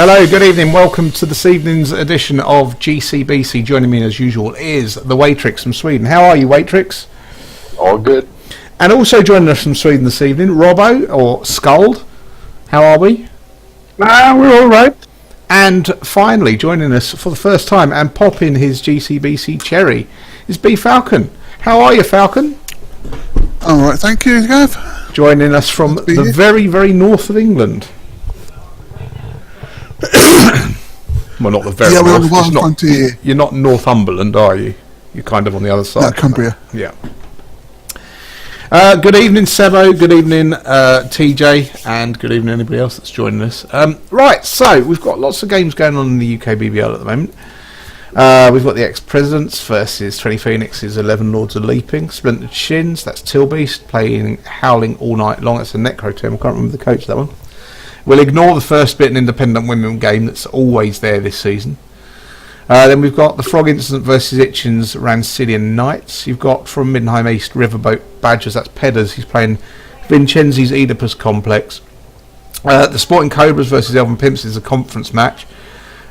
Hello, good evening. Welcome to this evening's edition of GCBC. Joining me as usual is the Waitrix from Sweden. How are you, Waitrix? All good. And also joining us from Sweden this evening, Robbo, or Skuld. How are we? We're all right. And finally, joining us for the first time and popping his GCBC cherry is B Falcon. How are you, Falcon? All right, thank you, Gav. Joining us from the very, very north of England. Well, not the very north. We're on the wild frontier. You're not Northumberland, are you? You're kind of on the other side. No, Cumbria. Yeah. Good evening, Sebo. Good evening, TJ. And good evening, anybody else that's joining us. Right, so we've got lots of games going on in the UKBBL at the moment. We've got the Ex-Presidents versus 20 Phoenix's 11 Lords of Leaping. Splintered Shins, that's Tilbeast, playing Howling All Night Long. That's a Necro term. I can't remember the coach of that one. We'll ignore the first bit, an independent women game that's always there this season. Then we've got the Frog Incident versus Itchen's Rancidian Knights. You've got from Middenheim East Riverboat Badgers, that's Pedders. He's playing Vincenzi's Oedipus Complex. The Sporting Cobras versus Elven Pimps is a conference match.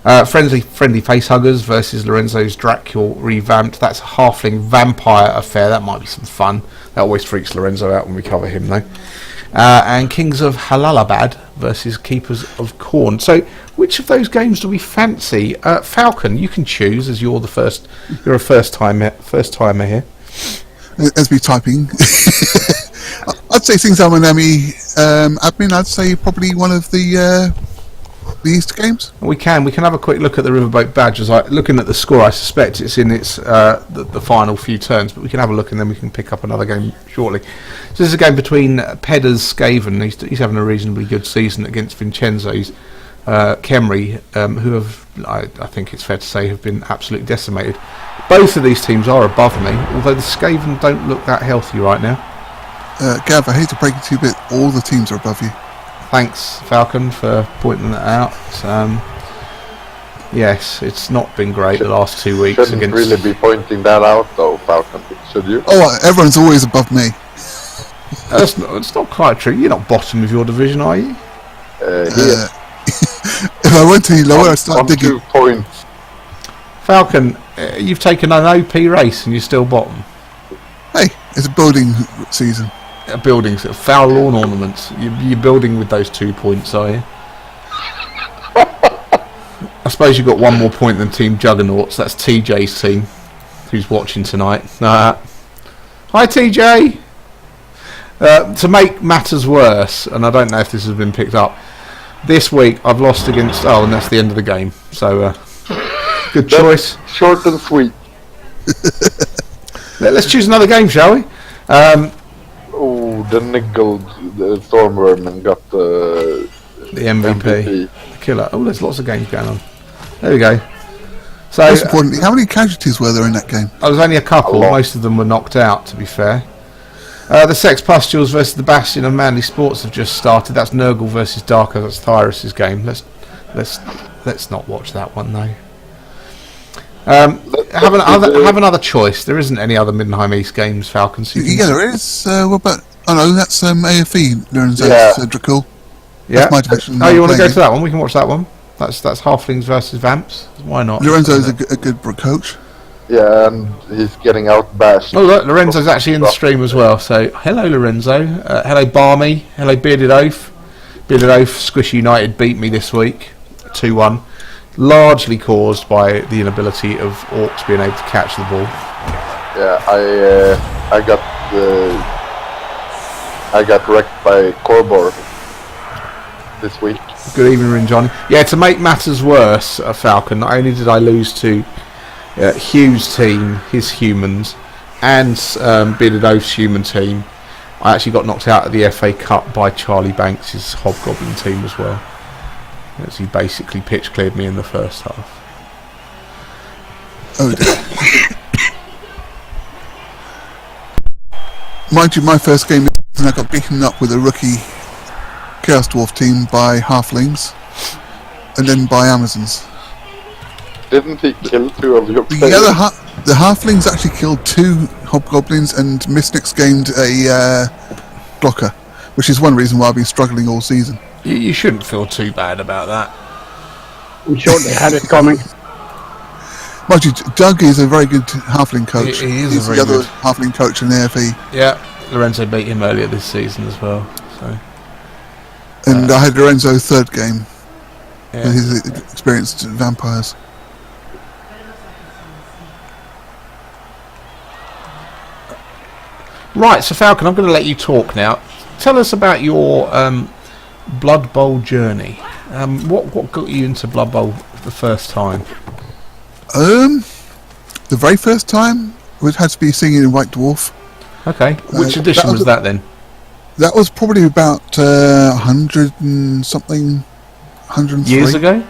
Friendly Facehuggers versus Lorenzo's Dracula Revamped. That's a halfling vampire affair. That might be some fun. That always freaks Lorenzo out when we cover him, though. And Kings of Halalabad versus Keepers of Corn. So, which of those games do we fancy? Falcon, you can choose, as you're the first. You're a first timer here. As we typing, I'd say things are Miami admin. I'd say probably one of the Easter games. We can have a quick look at the Riverboat Badgers. Looking at the score, I suspect it's in its the final few turns, but we can have a look and then we can pick up another game shortly. So this is a game between Pedders Skaven. He's having a reasonably good season against Vincenzo's Kemri, who have, I think it's fair to say, have been absolutely decimated. Both of these teams are above me, although the Skaven don't look that healthy right now. Gav, I hate to break it to you, but all the teams are above you. Thanks, Falcon, for pointing that out. Yes, it's not been great the last 2 weeks. Shouldn't really be pointing that out, though, Falcon. Should you? Oh, everyone's always above me. It's not quite true. You're not bottom of your division, are you? Here. If I went any lower, I'd start digging. 2 points. Falcon, you've taken an OP race and you're still bottom. Hey, it's a building season. Buildings, foul lawn ornaments. You're building with those 2 points, are you? I suppose you've got one more point than Team Juggernauts. That's TJ's team, who's watching tonight. Hi, TJ. To make matters worse, and I don't know if this has been picked up, this week I've lost against. Oh, and that's the end of the game. So, good choice. Short and sweet. Let's choose another game, shall we? The Niggled Stormworm got the MVP. The killer. Oh, there's lots of games going on. There we go. So, most importantly, how many casualties were there in that game? There was only a couple. Most of them were knocked out, to be fair. The Sex Pustules versus the Bastion of Manly Sports have just started. That's Nurgle versus Darker. That's Thyrus' game. Let's not watch that one, though. Have another choice. There isn't any other Middenheim East games, Falcons. Yeah, there is. What about? Oh no, that's AFE. Lorenzo's Dracul. Yeah. That's my division. Oh, you want to go to that one? We can watch that one. That's Halflings versus Vamps. Why not? Lorenzo's a good coach. Yeah, and he's getting out bashed. Oh look, Lorenzo's actually in the stream as well. So hello, Lorenzo. Hello, Barmy. Hello, Bearded Oath. Bearded Oath. Squish United beat me this week, 2-1. Largely caused by the inability of Orcs being able to catch the ball. Yeah, I got wrecked by Corbor this week. Good evening, Johnny. Yeah, to make matters worse, Falcon, not only did I lose to Hugh's team, his humans, and Bearded Oath's human team, I actually got knocked out of the FA Cup by Charlie Banks' Hobgoblin team as well. As he basically pitch cleared me in the first half. Oh dear. Mind you, my first game, I got beaten up with a rookie Chaos Dwarf team by Halflings, and then by Amazons. Didn't he kill 2 of your players? Yeah, the Halflings actually killed 2 Hobgoblins, and Mystics gained a blocker, which is one reason why I've been struggling all season. You shouldn't feel too bad about that. I'm sure they had it coming. Mind you, Doug is a very good halfling coach. He is He's a very the other good halfling coach in the AFE. Yeah, Lorenzo beat him earlier this season as well. So. And I had Lorenzo third game. Yeah. With his experienced vampires. Right, so Falcon, I'm going to let you talk now. Tell us about your Blood Bowl journey. What got you into Blood Bowl the first time? The very first time it had to be singing in White Dwarf. Okay, which edition was that then? That was probably about 100 and something, 103 Years ago.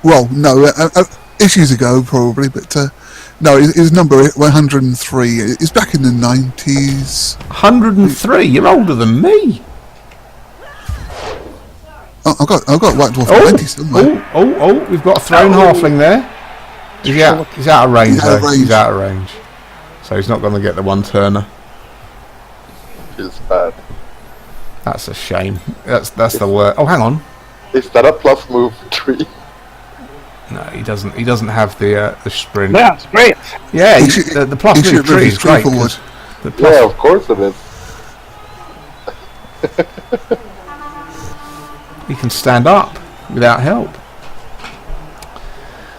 Well, no, issues ago probably, but no, his number 103. It's back in the 90s. 103. You're older than me. Oh, I've got White Dwarf 90 somewhere. Oh! We've got a thrown halfling there. He's out of range though. He's out of range. So he's not going to get the one turner. Feels bad. That's a shame. That's the word. Oh, hang on. Is that a plus move 3? No, he doesn't. He doesn't have the sprint. Yeah, it's great. Yeah, the plus move 3 is great. Forward. Yeah, of course it is. He can stand up without help.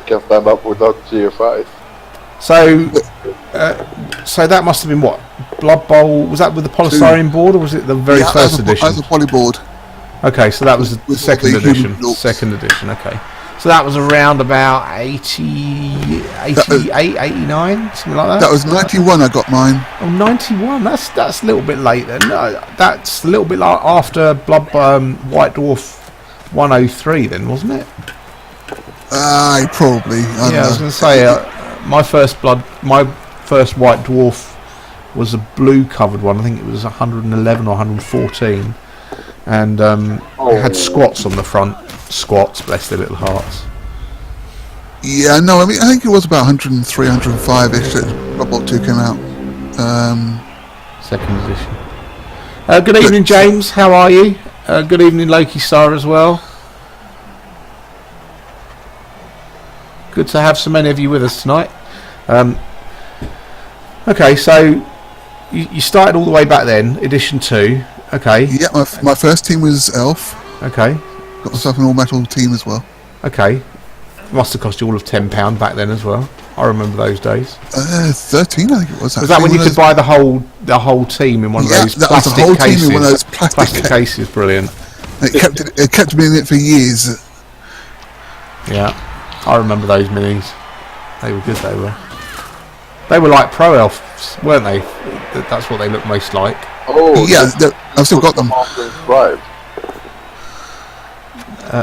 Can stand up without GFIs. So that must have been what? Blood Bowl, was that with the polystyrene board, or was it the very first edition? As a polyboard. Okay, so that was the With second the edition. human Second edition, okay. So that was around about 88, 89, something like that? That was 91 I got mine. Oh, 91, that's a little bit late then. No, that's a little bit like after White Dwarf 103 then, wasn't it? Probably. I was going to say, my first White Dwarf was a blue covered one. I think it was 111 or 114, and it had squats on the front. Squats, bless their little hearts. Yeah, no, I think it was about 103, 105-ish that Blood Bowl 2 came out. Second edition. Good evening, James. How are you? Good evening, Loki Star as well. Good to have so many of you with us tonight. Okay, so you started all the way back then, edition 2. Okay. Yeah, my first team was Elf. Okay. Got myself an all-metal team as well. Okay. Must have cost you all of £10 back then as well. I remember those days. 13, I think it was. Was that when you could buy the whole team in one of those plastic the whole cases? team in one of those plastic cases. Brilliant. It kept me in it for years. Yeah, I remember those minis. They were good. They were like pro elves, weren't they? That's what they look most like. Oh, yeah, I've still got them.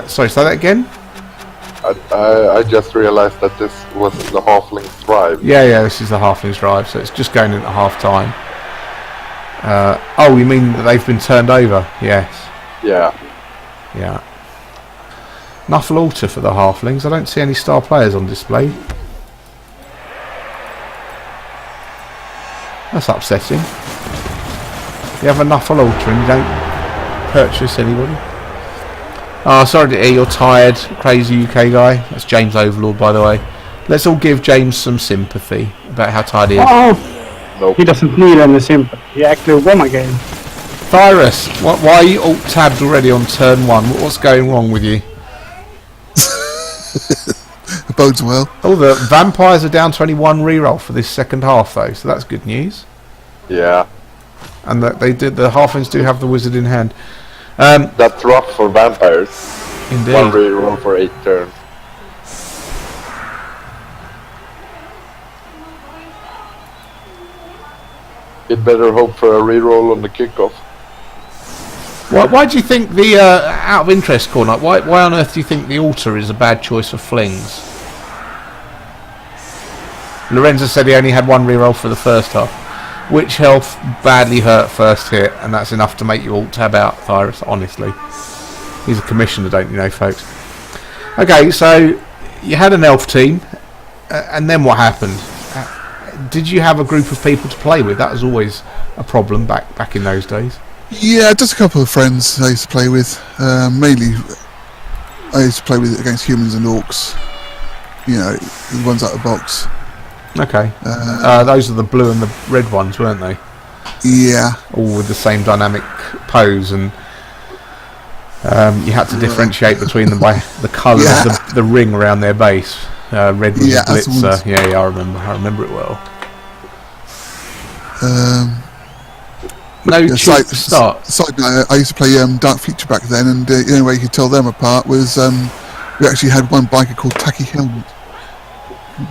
Sorry, say that again. I just realised that this was the Halfling Thrive. Yeah, this is the Halfling's Drive, so it's just going into half time. Oh, you mean that they've been turned over? Yes. Yeah. Nuffle altar for the Halflings. I don't see any star players on display. That's upsetting. You have a Nuffle altar and you don't purchase anybody. Oh, sorry to hear you're tired, crazy UK guy. That's James Overlord, by the way. Let's all give James some sympathy about how tired he is. Oh, nope. He doesn't need any sympathy. He actually won a game. Tyrus, why are you alt-tabbed already on turn 1? What's going wrong with you? It bodes well. Oh, the vampires are down 21 reroll for this second half, though, so that's good news. Yeah. And the halflings do have the wizard in hand. That's rough for vampires. Indeed. 1 reroll for 8 turns. You'd better hope for a reroll on the kickoff. Why do you think the out of interest, Corner? Why on earth do you think the altar is a bad choice for flings? Lorenzo said he only had 1 reroll for the first half. Which health badly hurt first hit, and that's enough to make you alt tab out, Tyrus, honestly. He's a commissioner, don't you know, folks? Okay, so you had an elf team, and then what happened? Did you have a group of people to play with? That was always a problem back in those days. Yeah, just a couple of friends I used to play with, mainly I used to play with it against humans and orcs. You know, the ones out of the box. Okay. Those are the blue and the red ones, weren't they? Yeah. All with the same dynamic pose, and you had to differentiate between them by the colour of the ring around their base. Red was a blitzer. Yeah, I remember it well. Cheap start. I used to play Dark Future back then, and the only way you could tell them apart was we actually had one biker called Tacky Helmet.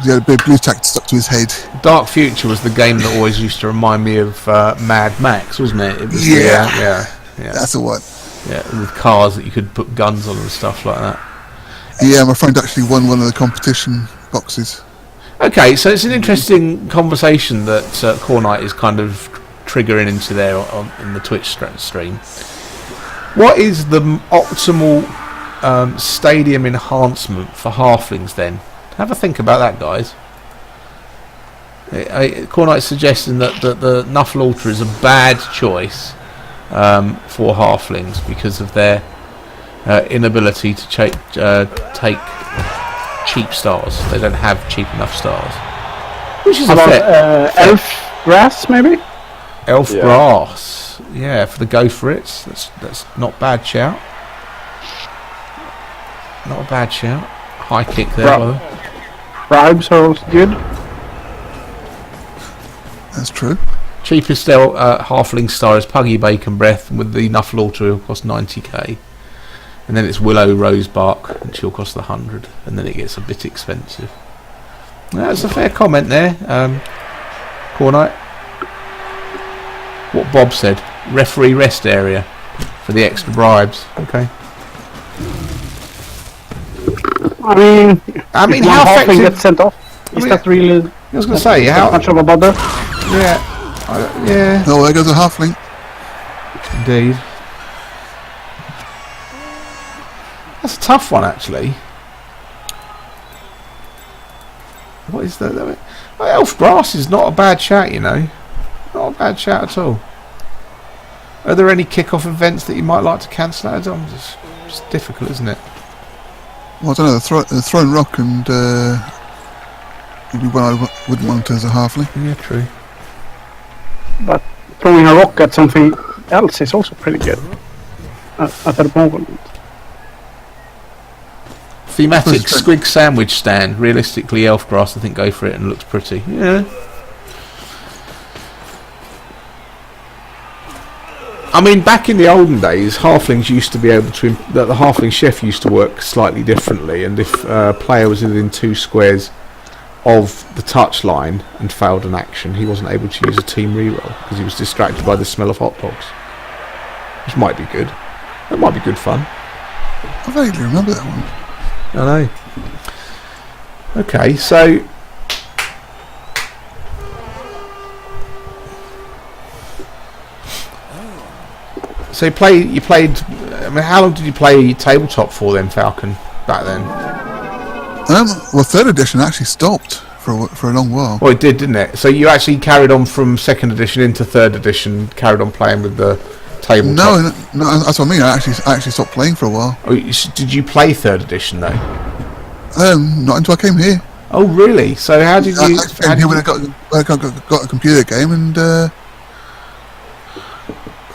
He had a bit of blue tack stuck to his head. Dark Future was the game that always used to remind me of Mad Max, wasn't it? It was yeah. That's the one. Yeah, with cars that you could put guns on and stuff like that. Yeah, my friend actually won one of the competition boxes. Okay, so it's an interesting conversation that Cornite is kind of triggering into there in the Twitch stream. What is the optimal stadium enhancement for halflings then? Have a think about that, guys. Cornite's suggesting that the Knuffle Altar is a bad choice for halflings because of their inability to take cheap stars. They don't have cheap enough stars. Which is elf grass, maybe? Elf grass. Yeah, for the go for it. That's not bad shout. Not a bad shout. High kick there, brother. Bribes are also good. That's true. Cheapest halfling star is Puggy Bacon Breath, with the Knuffle Altar will cost 90k. And then it's Willow Rosebark, and she'll cost 100, and then it gets a bit expensive. That's a fair comment there, Cornite. What Bob said, referee rest area for the extra bribes. Okay. I mean, how effective gets sent off? Is that really? I was going to say, how much of a bother? Yeah, yeah. Oh, there goes a halfling. Indeed. That's a tough one, actually. What is that? Elf Grass is not a bad shout, you know. Not a bad shout at all. Are there any kick-off events that you might like to cancel out? It's difficult, isn't it? Well, I don't know. The Throne Rock and would be one I wouldn't want as a halfling. Yeah, true. But throwing a rock at something else is also pretty good at the moment. Thematic squig sandwich stand. Realistically, Elfgrass, I think, go for it and looks pretty. Yeah. I mean, back in the olden days, halflings used to be able to... the halfling chef used to work slightly differently, and if a player was within 2 squares of the touch line and failed an action, he wasn't able to use a team reroll because he was distracted by the smell of hot dogs. Which might be good. That might be good fun. I vaguely remember that one. I know. Okay, so... So you played. I mean, how long did you play tabletop for then, Falcon? Back then? Well, 3rd edition actually stopped for a long while. Well, it did, didn't it? So you actually carried on from 2nd edition into 3rd edition, carried on playing with the tabletop. No, that's what I mean. I actually stopped playing for a while. Oh, did you play 3rd edition though? Not until I came here. Oh, really? So how did you? I came here when I got a computer game and.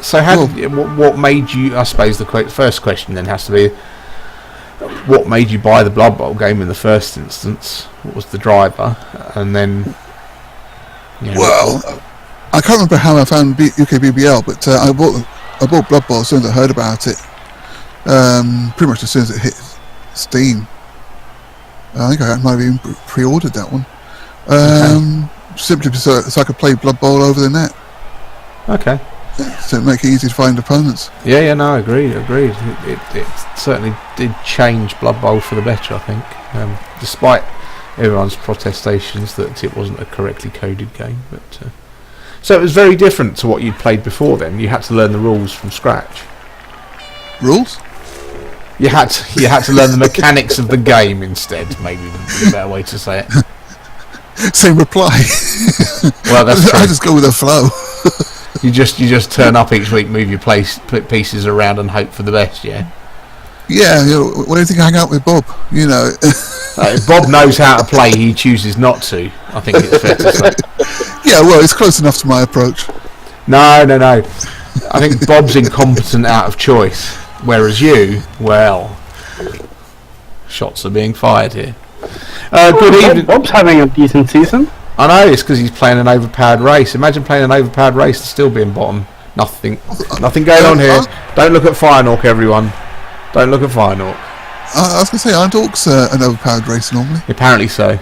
So what made you? I suppose the first question then has to be, what made you buy the Blood Bowl game in the first instance? What was the driver? And then, well, I can't remember how I found UKBBL, but I bought Blood Bowl as soon as I heard about it. Pretty much as soon as it hit Steam. I think I might have even pre-ordered that one. Simply so I could play Blood Bowl over the net. Okay. So it make it easy to find opponents. Yeah, no, agreed. It certainly did change Blood Bowl for the better, I think. Despite everyone's protestations that it wasn't a correctly coded game, but so it was very different to what you'd played before. Then you had to learn the rules from scratch. Rules? You had to learn the mechanics of the game instead. Maybe would be a better way to say it. Same reply. Well, that's true. I just go with the flow. You just turn up each week, move your pieces around, and hope for the best. Yeah. Yeah, what do you think I hang out with Bob? You know. If Bob knows how to play, he chooses not to. I think it's fair to say. Yeah, well, it's close enough to my approach. No. I think Bob's incompetent out of choice, whereas you, well, shots are being fired here. Good evening. Bob's having a decent season. I know, it's because he's playing an overpowered race. Imagine playing an overpowered race and still being bottom. Nothing going on here. Don't look at Firehawk, everyone. Don't look at Firehawk. I was going to say, aren't Orcs an overpowered race normally? Apparently so.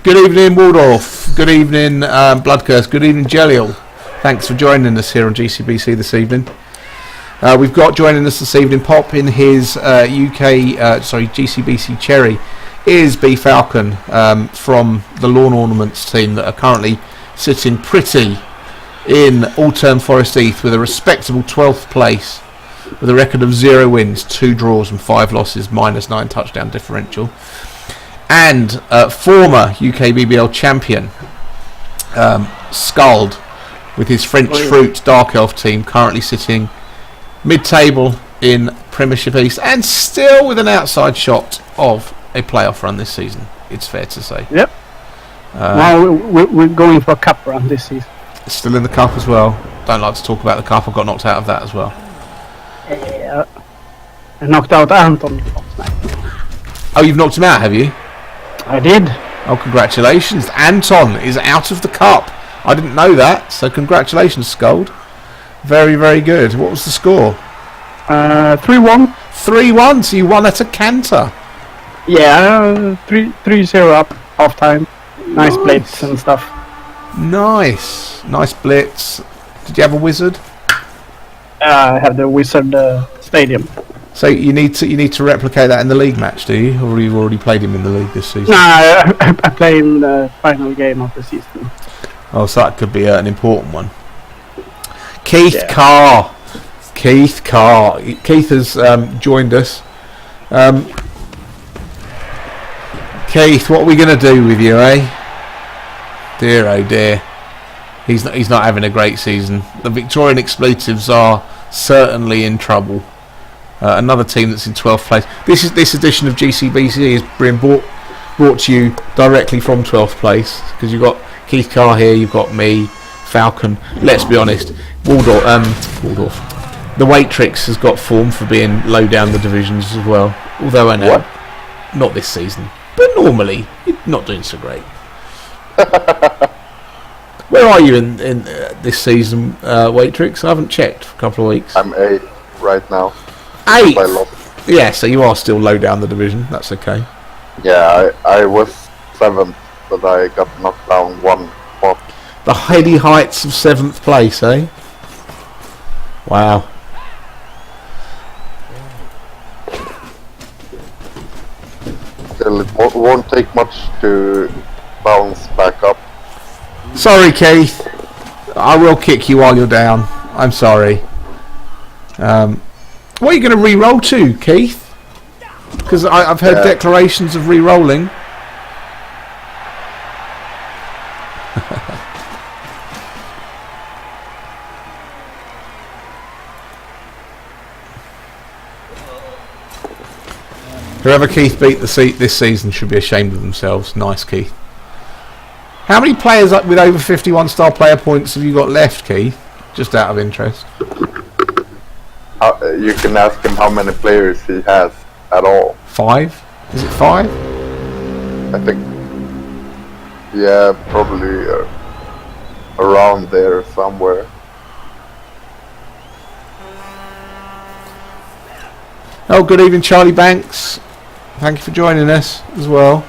Good evening, Waldorf. Good evening, Bloodcurse. Good evening, Jeliel. Thanks for joining us here on GCBC this evening. We've got joining us this evening, Pop in his GCBC Cherry, is B Falcon from the Lawn Ornaments team that are currently sitting pretty in All-Term Forest Heath with a respectable 12th place with a record of 0 wins, 2 draws and 5 losses, -9 touchdown differential. And former UKBBL champion Skald with his French Fruit Dark Elf team currently sitting mid-table in Premiership East and still with an outside shot of a playoff run this season, it's fair to say. Yep. Now we're going for a cup run this season. Still in the cup as well. Don't like to talk about the cup. I got knocked out of that as well. Yeah. I knocked out Anton last night. Oh, you've knocked him out, have you? I did. Oh, congratulations. Anton is out of the cup. I didn't know that, so congratulations, Skald. Very, very good. What was the score? 3-1. 3-1, so you won at a canter. Yeah, 3-0 up, half time. Nice blitz and stuff. Nice blitz. Did you have a wizard? I have the Wizard Stadium. So you need to replicate that in the league match, do you? Or you've already played him in the league this season? No, I play in the final game of the season. Oh, so that could be an important one. Keith Carr. Keith has joined us. Keith, what are we going to do with you, eh? Dear, oh dear. He's not having a great season. The Victorian Explosives are certainly in trouble. Another team that's in 12th place. This edition of GCBC is being brought to you directly from 12th place because you've got Keith Carr here, you've got me, Falcon. Let's be honest, Waldorf. The Waitrix has got form for being low down the divisions as well. Although I know, not this season, but normally you're not doing so great. Where are you in this season, Waitrix? I haven't checked for a couple of weeks. I'm 8 right now. 8? Yeah, so you are still low down the division. That's okay. Yeah, I was 7th, but I got knocked down 1 spot. The heady heights of 7th place, eh? Wow. Still, it won't take much to bounce back up. Sorry, Keith. I will kick you while you're down. I'm sorry. What are you going to re-roll to, Keith? Because I've heard declarations of re-rolling. Whoever Keith beat this season should be ashamed of themselves. Nice, Keith. How many players with over 51 star player points have you got left, Keith? Just out of interest. You can ask him how many players he has at all. 5? Is it 5? I think. Yeah, probably around there somewhere. Oh, good evening, Charlie Banks. Thank you for joining us as well.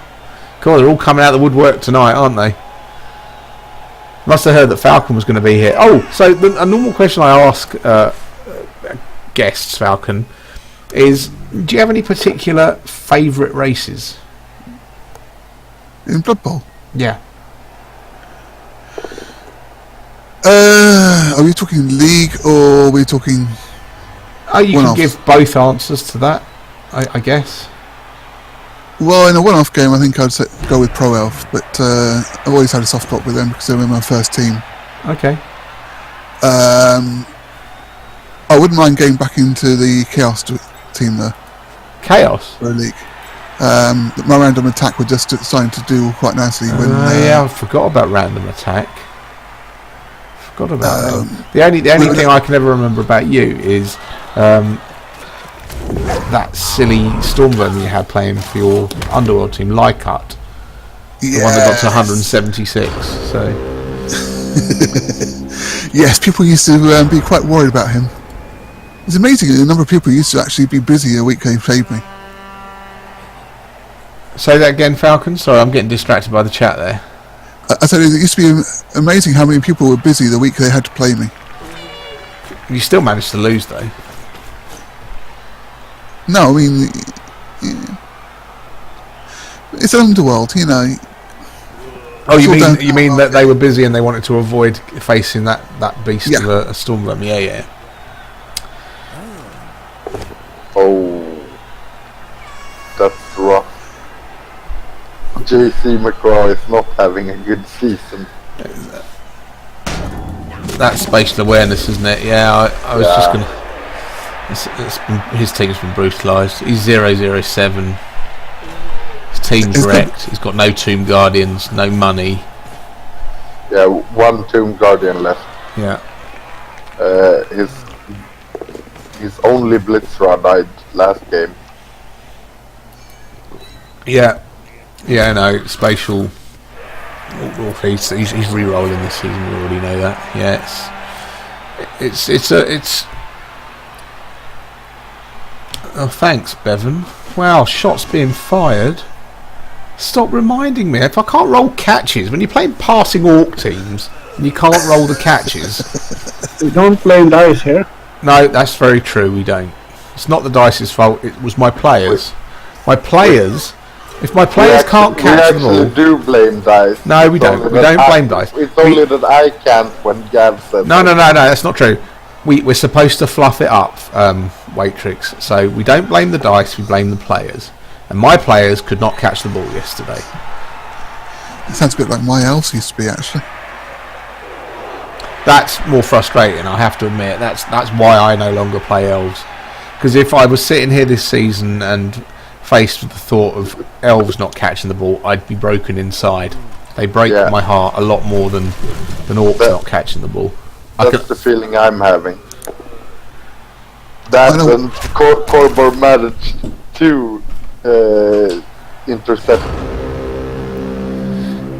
Cool, they're all coming out of the woodwork tonight, aren't they? Must have heard that Falcon was going to be here. Oh, so a normal question I ask guests, Falcon, is do you have any particular favourite races? In Blood Bowl? Yeah. Are we talking league or are we talking... Oh, you one-off? can give both answers to that, I guess. Well, in a one-off game, I think I'd go with Pro Elf, but I've always had a soft spot with them because they were my first team. Okay. I wouldn't mind getting back into the Chaos team though. Chaos. For a league. My random attack were just starting to do quite nicely when. Yeah, I forgot about random attack. Forgot about that. The only thing I can ever remember about you is that silly Stormvermin you had playing for your Underworld team, Lycut. The one that got to 176. So. Yes, people used to be quite worried about him. It's amazing the number of people used to actually be busy a week they played me. Say that again, Falcon. Sorry, I'm getting distracted by the chat there. I said it used to be amazing how many people were busy the week they had to play me. You still managed to lose though. No, I mean, it's Underworld, you know. Oh, you mean that they were busy and they wanted to avoid facing that beast of a Stormvermin? Yeah. Oh, that's rough. JC McGraw is not having a good season. That's spatial awareness, isn't it? Yeah, I was just going to... his team's been brutalised. He's 007. His team's wrecked. He's got no Tomb Guardians, no money. Yeah, one Tomb Guardian left. Yeah. His only Blitzra died last game. Yeah, no, spatial. He's re-rolling this season. We already know that. Yeah, it's. Oh, thanks, Bevan. Wow, shots being fired. Stop reminding me. If I can't roll catches when you're playing passing orc teams and you can't roll the catches. We don't blame dice here. No, that's very true. We don't. It's not the dice's fault. It was my players. My players. If my players can't catch the ball, we do blame dice. No, we don't. We don't blame dice. It's only that I can't when Gav said. No, that's not true. We're supposed to fluff it up, Waitrix. So we don't blame the dice. We blame the players. And my players could not catch the ball yesterday. It sounds a bit like my elves used to be, actually. That's more frustrating, I have to admit. That's why I no longer play elves. Because if I was sitting here this season and faced with the thought of elves not catching the ball, I'd be broken inside. They break my heart a lot more than orcs not catching the ball. That's the feeling I'm having. That and Corbor managed to intercept.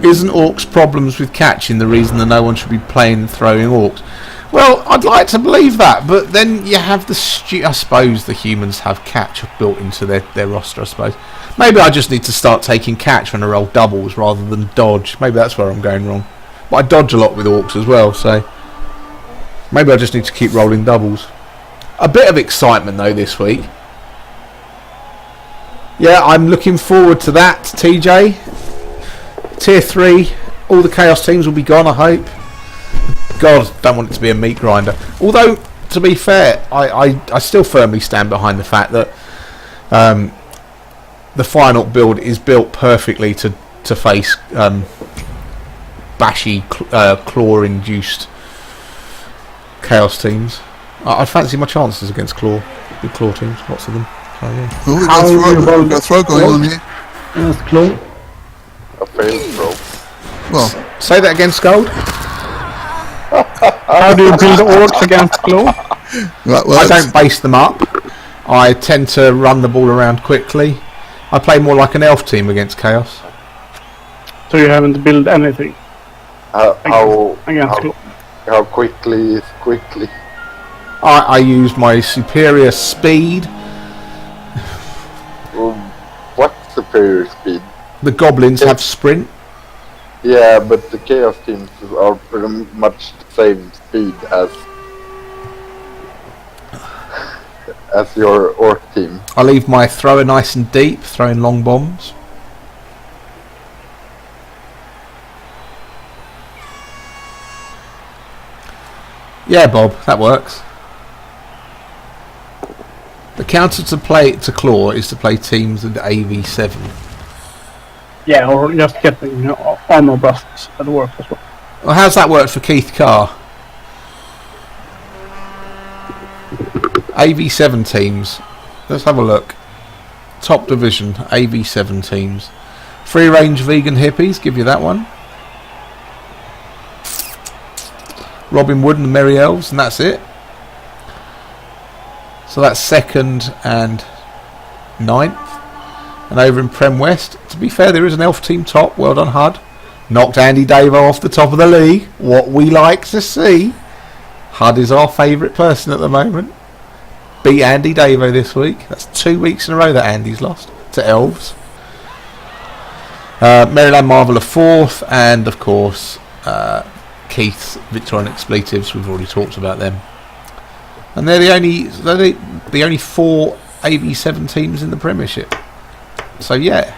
Isn't orcs' problems with catching the reason that no one should be playing throwing orcs? Well, I'd like to believe that, but then you have I suppose the humans have catch built into their roster, I suppose. Maybe I just need to start taking catch when I roll doubles rather than dodge. Maybe that's where I'm going wrong. But I dodge a lot with orcs as well, so maybe I just need to keep rolling doubles. A bit of excitement though this week. Yeah, I'm looking forward to that, TJ. Tier 3, all the Chaos teams will be gone, I hope. God, don't want it to be a meat grinder. Although, to be fair, I still firmly stand behind the fact that the final build is built perfectly to face bashy, claw-induced Chaos teams. I'd fancy my chances against big claw teams, lots of them. So, yeah. We've got a throw going on here. That's claw. A failed throw. Well, say that again, Scold. How do you build orcs against claw? I don't base them up. I tend to run the ball around quickly. I play more like an elf team against Chaos. So you haven't built anything? How quickly is quickly? I use my superior speed. What's superior speed? The goblins have sprint. Yeah, but the Chaos teams are pretty much the same speed as your orc team. I leave my thrower nice and deep, throwing long bombs. Yeah, Bob, that works. The counter to claw is to play teams with AV7. Yeah, or just get armor busts at work as well. Well, how's that worked for Keith Carr? AV7 teams, Let's have a look. Top division, AV7 teams. Free range vegan hippies, give you that one. Robin Wood and the Merry Elves, and that's it. So that's 2nd and 9th. And over in Prem West, to be fair, there is an elf team top. Well done, HUD. Knocked Andy Davo off the top of the league. What we like to see. HUD is our favourite person at the moment. Beat Andy Davo this week. That's 2 weeks in a row that Andy's lost to elves. Maryland Marvel are 4th, and of course Keith's Victorian Expletives. We've already talked about them, and they're the only 4 AV7 teams in the Premiership. So yeah,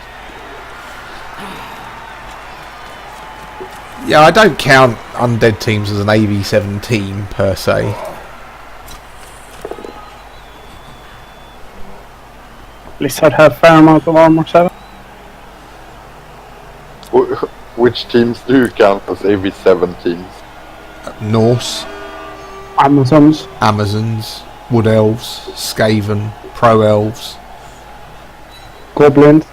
I don't count Undead teams as an AV7 team per se. Blizzard have a fair amount of Armor 7. Which teams do you count as AV7 teams? Norse, Amazons, Wood Elves, Skaven, Pro Elves. Goblins.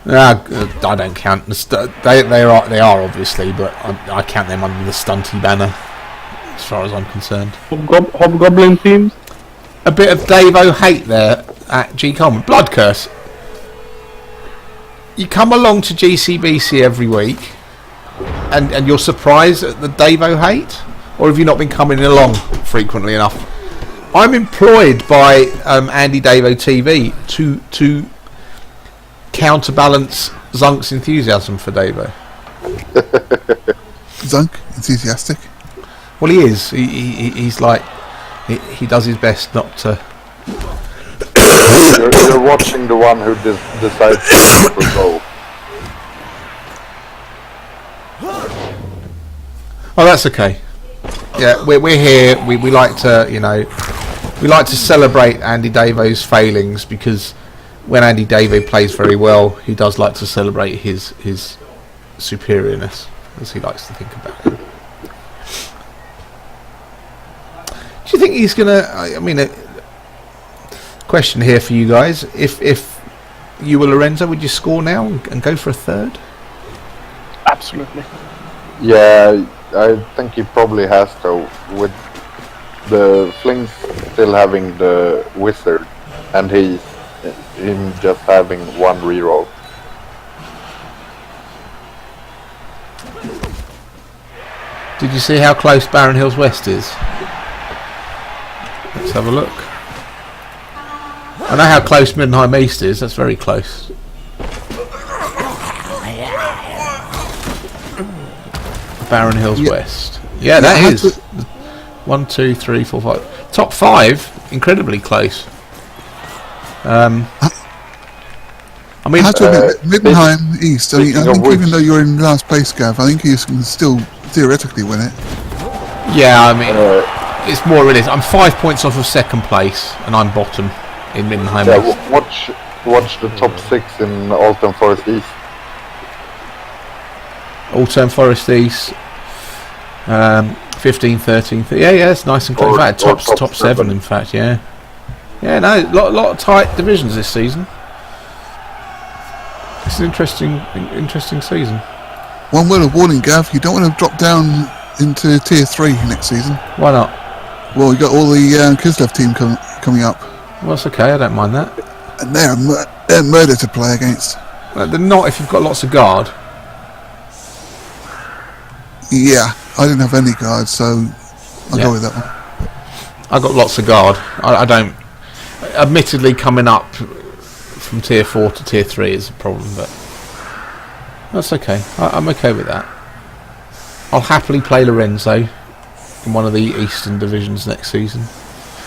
I don't count. They are obviously, but I count them under the stunty banner, as far as I'm concerned. Hobgoblin teams. A bit of Davo hate there at G Common. Blood Curse. You come along to GCBC every week, and you're surprised at the Davo hate, or have you not been coming along frequently enough? I'm employed by Andy Davo TV to counterbalance Zunk's enthusiasm for Davo. Zunk, enthusiastic. Well, he is. He's like he does his best not to. You're watching the one who decides to go. Oh, that's okay. Yeah, we're here. We like to we like to celebrate Andy Davo's failings, because when Andy Davo plays very well, he does like to celebrate his superiorness, as he likes to think about it. Do you think he's gonna? I mean, a question here for you guys: if you were Lorenzo, would you score now and go for a 3rd? Absolutely. Yeah, I think he probably has to, with the Flings still having the Wizard, and him just having 1 reroll. Did you see how close Barron Hills West is? Let's have a look. I know how close Middenheim East is. That's very close. Barron Hills West. Yeah, that is. 1, 2, 3, 4, 5. Top 5, incredibly close. I mean, I have to admit, Middenheim East. I think even though you're in last place, Gav, I think you can still theoretically win it. Yeah, I mean, it's more realistic. I'm 5 points off of 2nd place, and I'm bottom in Middenheim East. Watch the top 6 in Alton Forest East. Alton Forest East. 15, 13. Yeah, it's nice and close. In fact, top 7. In fact, yeah. No, lot of tight divisions this season. It's an interesting season. One word of warning, Gav: you don't want to drop down into Tier 3 next season. Why not? Well, you got all the Kislev team coming up. Well, that's okay. I don't mind that. And they're murder to play against. They're not if you've got lots of guard. Yeah, I didn't have any guards, so I'll go with that one. I got lots of guard. I don't. Admittedly, coming up from Tier 4 to Tier 3 is a problem, but that's okay. I'm okay with that. I'll happily play Lorenzo in one of the Eastern divisions next season,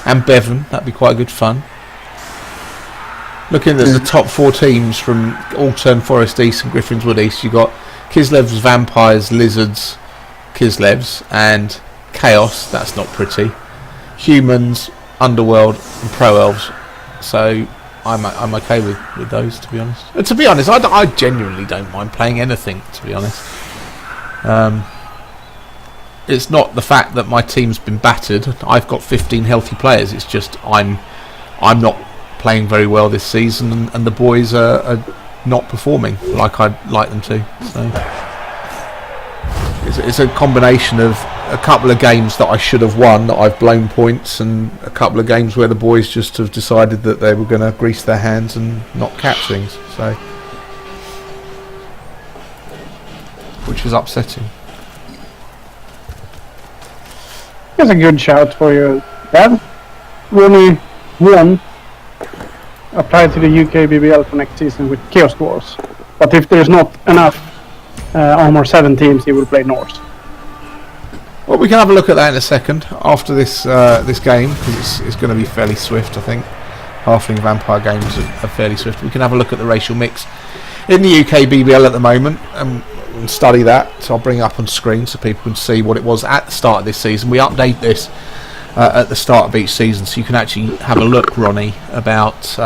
and Bevan. That'd be quite good fun. Looking at the top 4 teams from Alton Forest East and Griffin's Wood East, you got Kislev's Vampires, Lizards, Kislev's, and Chaos. That's not pretty. Humans, Underworld, and Pro Elves. So I'm okay with those, to be honest. And to be honest, I genuinely don't mind playing anything, to be honest. It's not the fact that my team's been battered. I've got 15 healthy players. It's just I'm not playing very well this season, and the boys are not performing like I'd like them to. So it's a combination of a couple of games that I should have won that I've blown points, and a couple of games where the boys just have decided that they were going to grease their hands and not catch things. So, which is upsetting. That's a good shout for you, Dad. Ronnie won. Apply to the UKBBL for next season with Chaos Wars. But if there's not enough Armor 7 teams, he will play Norse. Well, we can have a look at that in a second after this this game, because it's going to be fairly swift, I think. Halfling Vampire games are fairly swift. We can have a look at the racial mix in the UKBBL at the moment and study that. So I'll bring it up on screen so people can see what it was at the start of this season. We update this at the start of each season, so you can actually have a look, Ronnie, about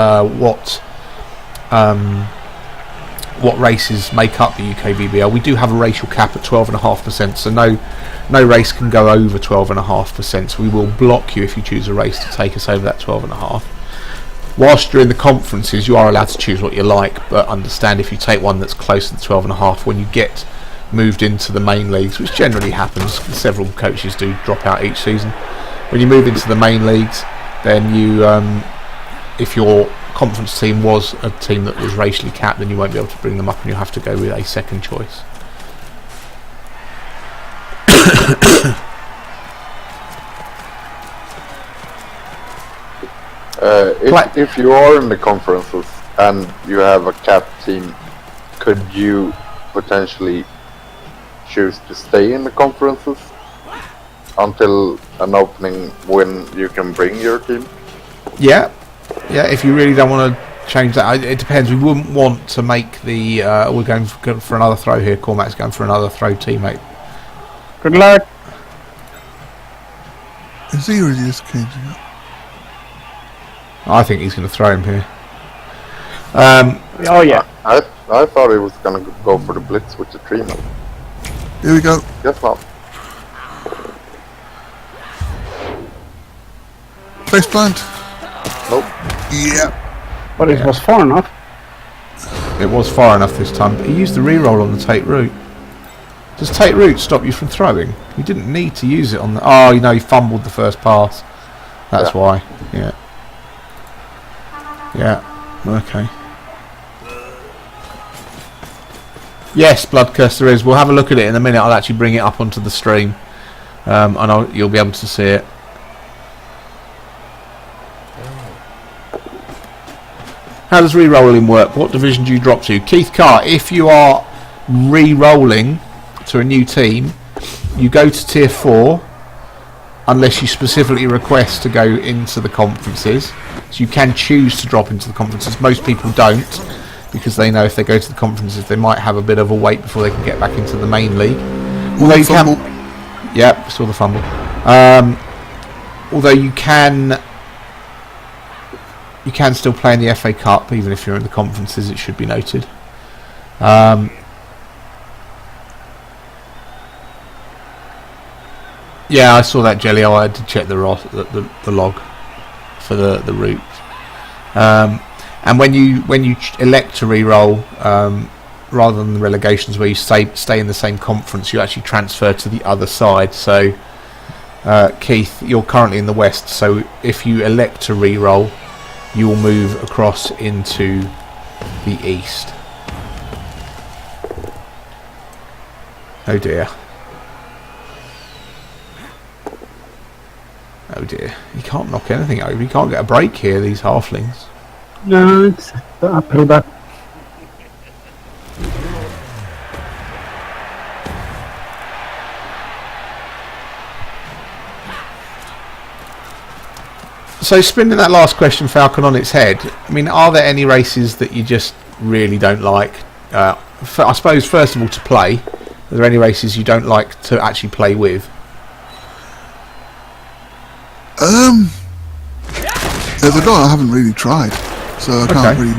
what races make up the UKBBL. We do have a racial cap at 12.5%, so no race can go over 12.5%. So we will block you if you choose a race to take us over that 12.5. Whilst you're in the conferences, you are allowed to choose what you like, but understand if you take one that's closer to 12.5, when you get moved into the main leagues, which generally happens, several coaches do drop out each season. When you move into the main leagues, then you, if your conference team was a team that was racially capped, then you won't be able to bring them up, and you'll have to go with a second choice. If you are in the conferences and you have a capped team, could you potentially choose to stay in the conferences until an opening when you can bring your team? Yeah, if you really don't want to change that, it depends. We wouldn't want to make the we're going for another throw here. Cormac's going for another throw, teammate. Good luck. Is he really just caging up? I think he's going to throw him here. Oh yeah. I thought he was going to go for the blitz with the tree man. Here we go. Guess not. Face plant. Nope. Yeah. But it was far enough. It was far enough this time. But he used the reroll on the take route. Does take route stop you from throwing? You didn't need to use it on the... Oh, he fumbled the first pass. That's why. Yeah. Yeah. Okay. Yes, Bloodcurse there is. We'll have a look at it in a minute. I'll actually bring it up onto the stream. And you'll be able to see it. How does re-rolling work? What division do you drop to? Keith Carr, if you are re-rolling to a new team, you go to tier 4 unless you specifically request to go into the conferences. So you can choose to drop into the conferences. Most people don't, because they know if they go to the conferences they might have a bit of a wait before they can get back into the main league. Although you can... Yep, saw the fumble. Although you can still play in the FA Cup even if you're in the conferences, it should be noted. Yeah, I saw that, Jelly. I had to check the log for the route. And when you elect to re-roll, rather than the relegations where you stay in the same conference, you actually transfer to the other side. So, Keith, you're currently in the West, so if you elect to re-roll, you will move across into the East. Oh dear. Oh dear. You can't knock anything over. You can't get a break here, these halflings. No, it's uphill back. So spinning that last question, Falcon, on its head, I mean, are there any races that you just really don't like? I suppose, first of all, to play. Are there any races you don't like to actually play with? There's a lot I haven't really tried, so I can't really...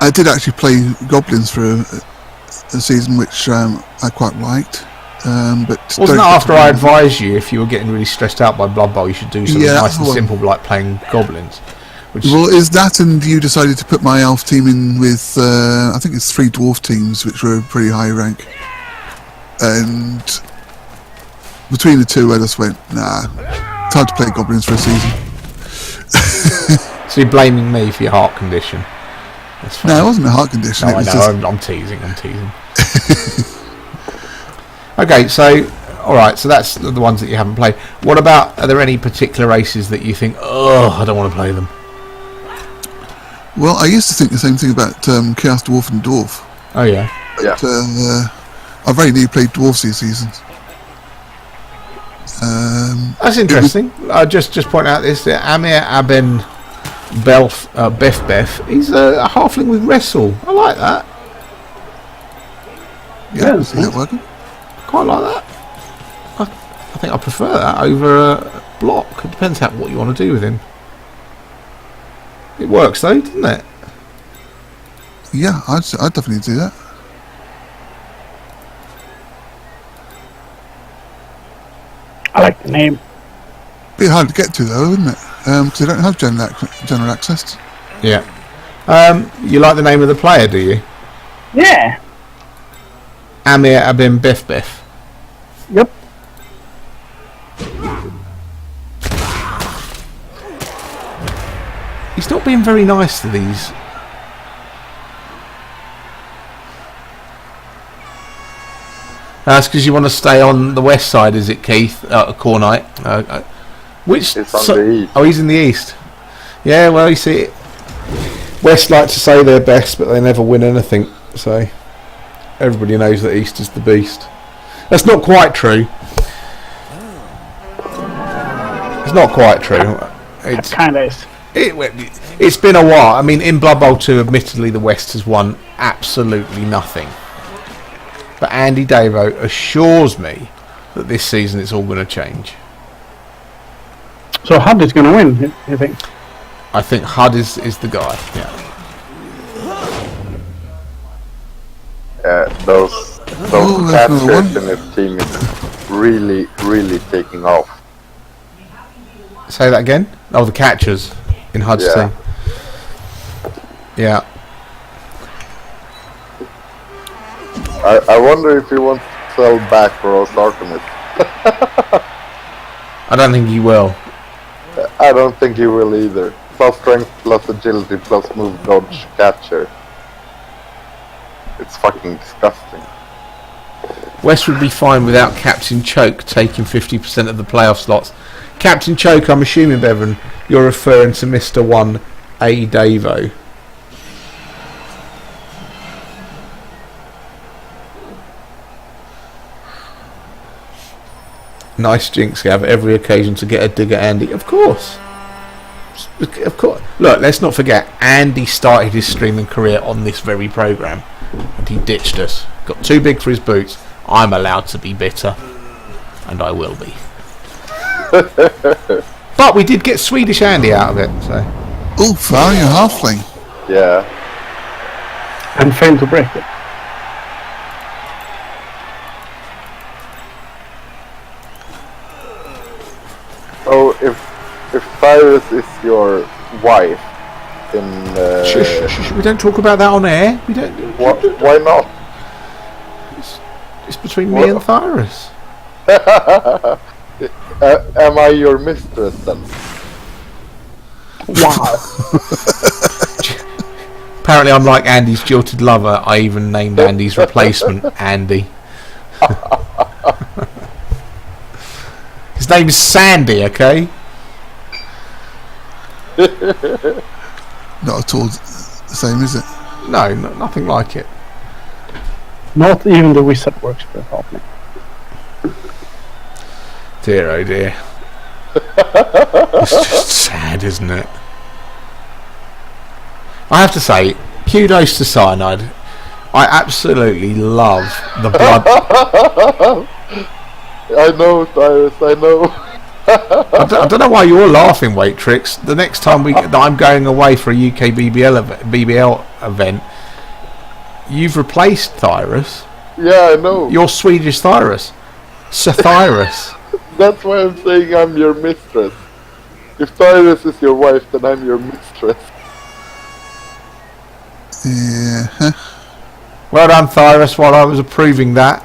I did actually play Goblins for a season which I quite liked. But Wasn't don't that after get I to- advised you if you were getting really stressed out by Blood Bowl, you should do something Yeah, nice and well- simple like playing goblins? Which Well, is that, and you decided to put my elf team in with, I think it's 3 dwarf teams, which were pretty high rank. And between the two, I just went, nah, it's hard to play goblins for a season. so you're blaming me for your heart condition? That's fine. No, it wasn't a heart condition. No, It I was know. just, I'm teasing. I'm teasing. Okay, so all right, so that's the ones that you haven't played. What about? Are there any particular races that you think, oh, I don't want to play them? well, I used to think the same thing about Chaos Dwarf and Dwarf. Oh yeah. Yeah. But, I've very nearly played Dwarfs these seasons. That's interesting. I'll just point out this: Amir Aben Bef. He's a halfling with wrestle. I like that. Yeah, Yeah, see that working? Quite like that. I think I prefer that over a block. It depends what you want to do with him. It works though, doesn't it? Yeah, I'd definitely do that. I like the name. Bit hard to get to though, isn't it? Because they don't have general access. Yeah. You like the name of the player, do you? Yeah. Amir Abim Bef. Yep. He's not being very nice to these. That's because you want to stay on the west side, is it, Keith? Cornite. Which? It's on the east. Oh, he's in the east. Yeah, well, you see, West like to say they're best, but they never win anything. So everybody knows that East is the beast. That's not quite true. It's not quite true. It's Kind of is. it's been a while. I mean, in Blood Bowl 2, admittedly, the West has won absolutely nothing. But Andy Davo assures me that this season it's all going to change. So HUD is going to win, you think? I think HUD is the guy. Yeah. Those Oh, that's another catchers one. in his team is really taking off. Say that again. Oh, the catchers in HUD's Yeah. team. Yeah. I wonder if he wants to sell back for us Artemis. I don't think he will. I don't think he will either. Plus strength, plus agility, plus move, dodge, catcher. It's fucking disgusting. West would be fine without Captain Choke taking 50% of the playoff slots. Captain Choke, I'm assuming, Bevan, you're referring to Mr. 1A Davo. Nice jinx, have every occasion to get a dig at Andy. Of course. Of course. Look, let's not forget, Andy started his streaming career on this very programme. And he ditched us. Got too big for his boots. I'm allowed to be bitter. And I will be. But we did get Swedish Andy out of it, so. Oh, firing a halfling. Yeah. And fail to break it. Oh, if Cyrus is your wife, then Shush, we don't talk about that on air. We don't. why not? It's between me and Thyras. Am I your mistress then? Wow. Apparently, I'm like Andy's jilted lover. I even named Andy's replacement Andy. His name is Sandy, okay? Not at all the same, is it? No, nothing like it. Not even the wizard works for halfling. Dear, oh dear. It's just sad, isn't it? I have to say, kudos to Cyanide. I absolutely love the blood. I know, Cyrus, I know. I don't know why you're laughing, Waitrix. The next time I'm going away for a UKBBL event, you've replaced Thyras. Yeah, I know. You're Swedish Thyras. Sir Thyrus. That's why I'm saying I'm your mistress. If Tyrus is your wife, then I'm your mistress. Yeah. Well done, Thyrus. While I was approving that,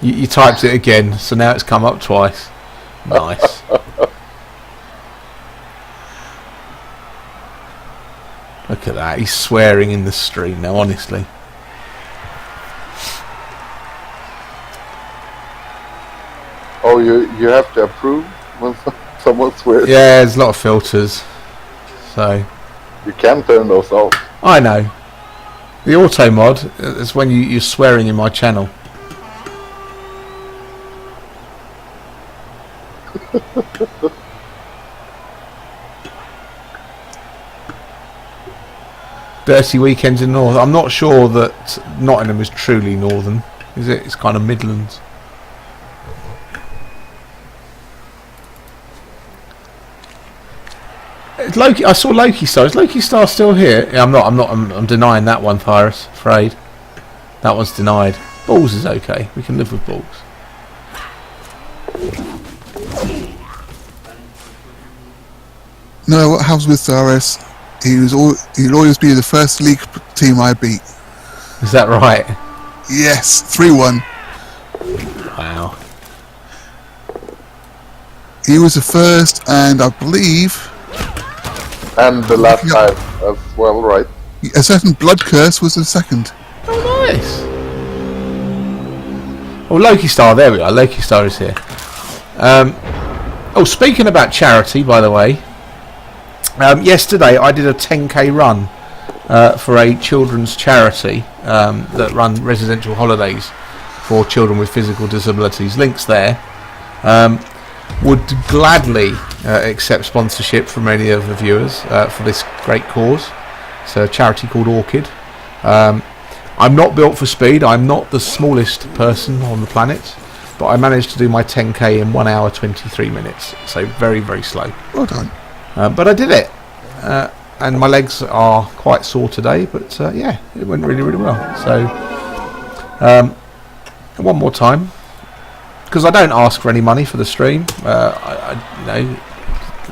you typed it again, so now it's come up twice. Nice. Look at that. He's swearing in the stream now, honestly. Oh, you have to approve when someone swears? Yeah, there's a lot of filters. So You can turn those off. I know. The auto mod is when you're swearing in my channel. Dirty weekends in North. I'm not sure that Nottingham is truly northern, is it? It's kind of Midlands. It's Loki. I saw Loki Star. Is Loki Star still here? Yeah, I'm denying that one, Tyrus. Afraid that one's denied. Balls is okay. We can live with balls. No, what happens with Tyrus? He'll always be the first league team I beat. Is that right? Yes, 3-1. Wow. He was the first, and I believe And the last time as well, right? a certain Blood Curse was the second. Oh, nice. Oh, Loki Star. There we are. Loki Star is here. Oh, speaking about charity, by the way, yesterday I did a 10k run for a children's charity that run residential holidays for children with physical disabilities. Links there. Would gladly accept sponsorship from any of the viewers for this great cause. It's a charity called Orchid. I'm not built for speed. I'm not the smallest person on the planet, but I managed to do my 10k in 1 hour 23 minutes. So very, very slow. Well done. But I did it. And my legs are quite sore today, but yeah, it went really, really well. So one more time, because I don't ask for any money for the stream.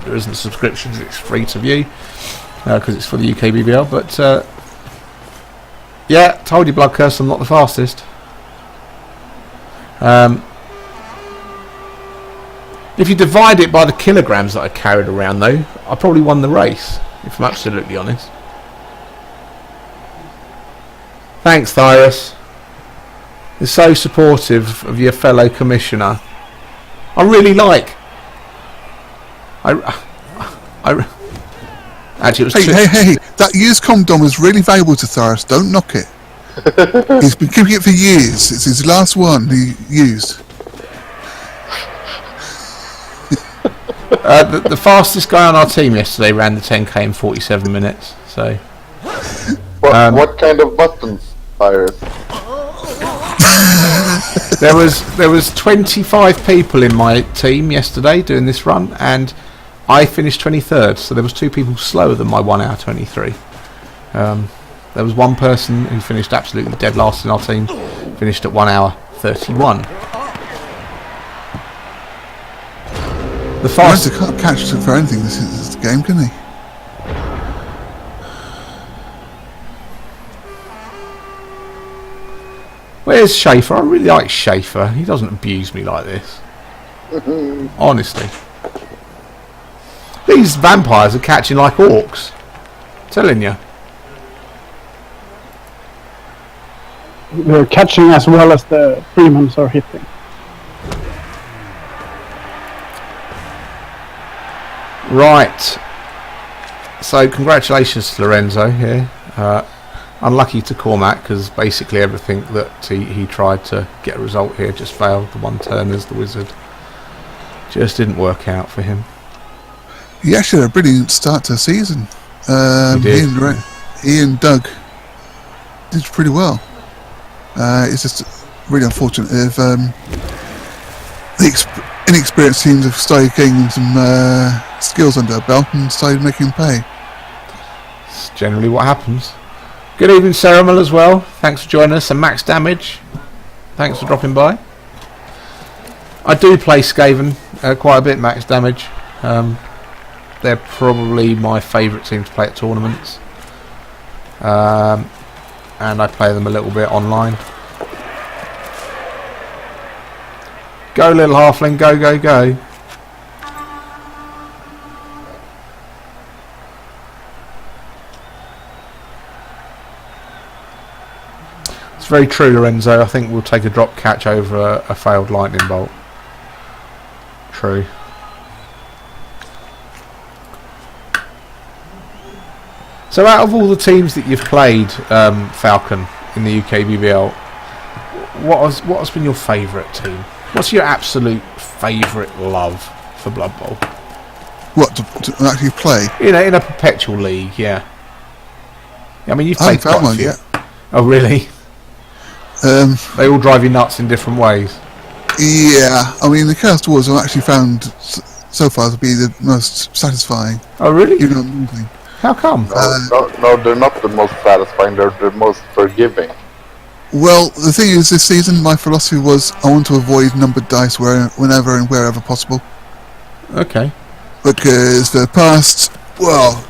There isn't subscriptions; it's free to view because it's for the UKBBL. But yeah, told you, Blood Curse, I'm not the fastest. If you divide it by the kilograms that I carried around, though, I probably won the race, if I'm absolutely honest. Thanks, Thyrus. You're so supportive of your fellow commissioner. I really like. Actually, it was Hey! That used condom is really valuable to Tyrus. Don't knock it. He's been keeping it for years. It's his last one he used. The fastest guy on our team yesterday ran the 10k in 47 minutes. So. What kind of buttons, Tyrus? There was 25 people in my team yesterday doing this run, and I finished 23rd. So there was 2 people slower than my 1 hour 23. There was one person who finished absolutely dead last in our team, finished at 1 hour 31. The fastest Can't catch for anything this game, can he? Where's Schaefer? I really like Schaefer. He doesn't abuse me like this. Honestly. These vampires are catching like orcs. I'm telling you. They're catching as well as the Freemans are hitting. Right. So congratulations to Lorenzo here. Unlucky to Cormac because basically everything that he tried to get a result here just failed. The one turn as the wizard just didn't work out for him. He actually had a brilliant start to the season. He and Doug did pretty well. It's just really unfortunate if the inexperienced teams have started getting some skills under their belt and started making pay. It's generally what happens. Good evening, Ceremal, as well. Thanks for joining us. And Max Damage, thanks for dropping by. I do play Skaven quite a bit, max damage. They're probably my favourite team to play at tournaments. And I play them a little bit online. Go, little halfling, go, go, go. It's very true, Lorenzo. I think we'll take a drop catch over a failed lightning bolt. True. So out of all the teams that you've played, Falcon, in the UKBBL, what has been your favourite team? What's your absolute favourite love for Blood Bowl? What, to actually play? In a perpetual league, yeah. I mean, you've I played haven't found quite a one few. yet. Oh, really? They all drive you nuts in different ways. Yeah, I mean, the Chaos Dwarves I've actually found so far to be the most satisfying. Oh, really? Even on moving. How come? No, they're not the most satisfying. They're the most forgiving. Well, the thing is, this season my philosophy was I want to avoid numbered dice whenever and wherever possible. Okay. Because the past, well,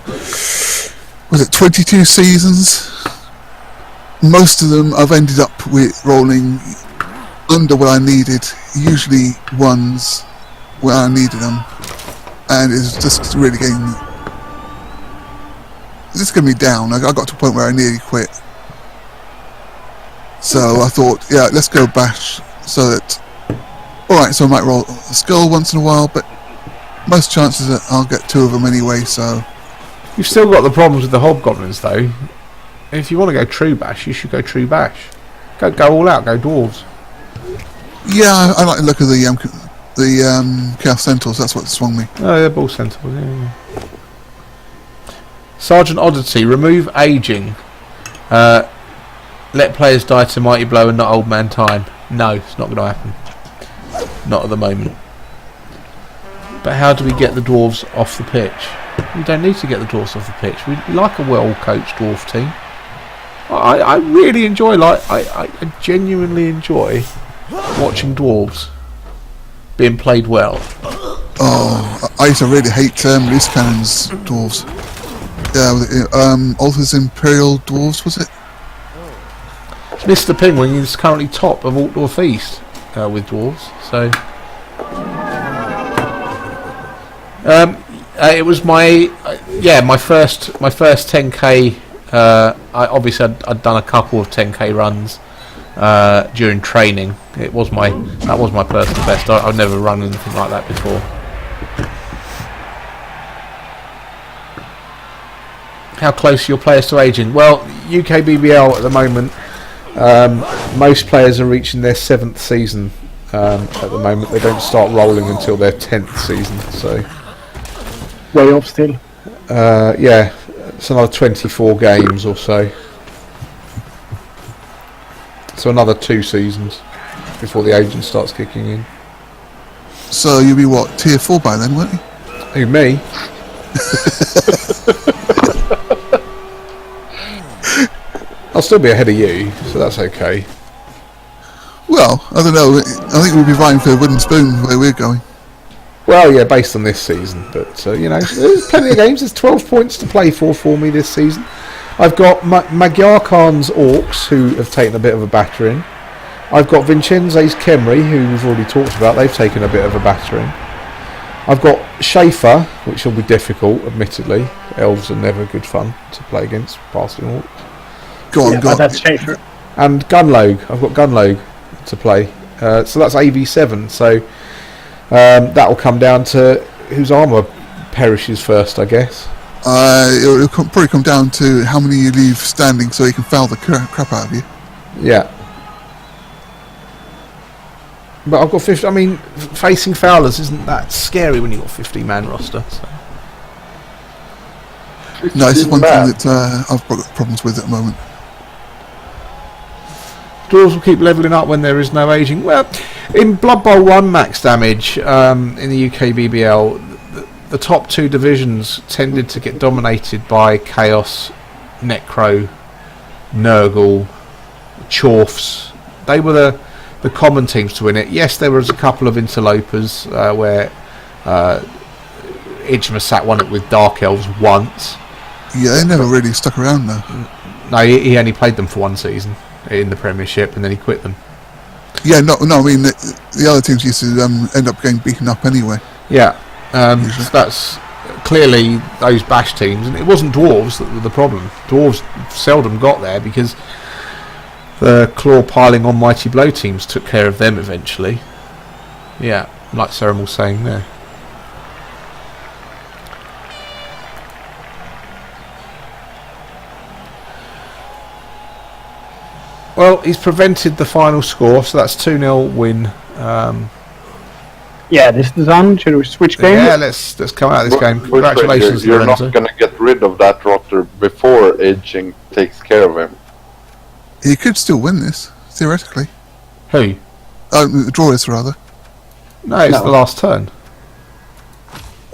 was it 22 seasons? Most of them I've ended up with rolling under what I needed, usually ones where I needed them, and it's just really getting me down. I got to a point where I nearly quit. So I thought, yeah, let's go bash. So that, alright, so I might roll a skull once in a while, but most chances that I'll get 2 of them anyway, so... You've still got the problems with the hobgoblins, though. If you want to go true bash, you should go true bash. Go all out, go dwarves. Yeah, I like the look of the Chaos Centaurs, that's what swung me. Oh, they're ball centaurs, yeah. Sergeant Oddity, remove aging. Let players die to mighty blow and not old man time. No, it's not going to happen. Not at the moment. But how do we get the dwarves off the pitch? We don't need to get the dwarves off the pitch. We like a well-coached dwarf team. I really enjoy, I genuinely enjoy watching dwarves being played well. Oh, I used to really hate loose cannons dwarves. Yeah, Alta's Imperial Dwarves, was it? Mr. Penguin is currently top of Outdoor Feast with dwarves, so it was my first 10k. I'd done a couple of 10k runs during training. That was my personal best. I've never run anything like that before. How close are your players to aging? Well, UKBBL at the moment, most players are reaching their 7th season at the moment. They don't start rolling until their 10th season, so Way off still. yeah, it's another 24 games or so. So another 2 seasons before the aging starts kicking in. So you'll be what, tier 4 by then, won't you? Who, me? I'll still be ahead of you, so that's okay. Well, I don't know. I think we'll be vying for a wooden spoon where we're going. Well, yeah, based on this season, but there's plenty of games. There's 12 points to play for me this season. I've got Magyar Khan's Orcs, who have taken a bit of a battering. I've got Vincenze's Khemri, who we've already talked about. They've taken a bit of a battering. I've got Schaefer, which will be difficult, admittedly. Elves are never good fun to play against, passing Orcs. Go on. That's Schaefer. And Gunlogue. I've got Gunlogue to play. So that's AV7. So that'll come down to whose armour perishes first, I guess. It'll probably come down to how many you leave standing so you can foul the crap out of you. Yeah. But I've got 50. I mean, facing foulers isn't that scary when you've got a 50-man roster. So. No, it's one thing that I've got problems with at the moment. Dwarves will keep levelling up when there is no aging. Well, in Blood Bowl 1 max damage, in the UKBBL, the top 2 divisions tended to get dominated by Chaos, Necro, Nurgle, Chorfs. They were the common teams to win it. Yes, there was a couple of interlopers where Idjima won it with Dark Elves once. Yeah, they never really stuck around though. No, he only played them for one season in the Premiership, and then he quit them. Yeah, no. I mean, the other teams used to end up getting beaten up anyway. Yeah, so that's clearly those bash teams, and it wasn't Dwarves that were the problem. Dwarves seldom got there because the claw piling on Mighty Blow teams took care of them eventually. Yeah, like Serum was saying there. Well, he's prevented the final score, so that's 2-0 win. Yeah, this is done. Should we switch game? Yeah, let's come out of this game. Congratulations, You're Lorenzo. not going to get rid of that rotter before aging takes care of him. He could still win this theoretically. Who? Draw this rather. No, it's the last turn.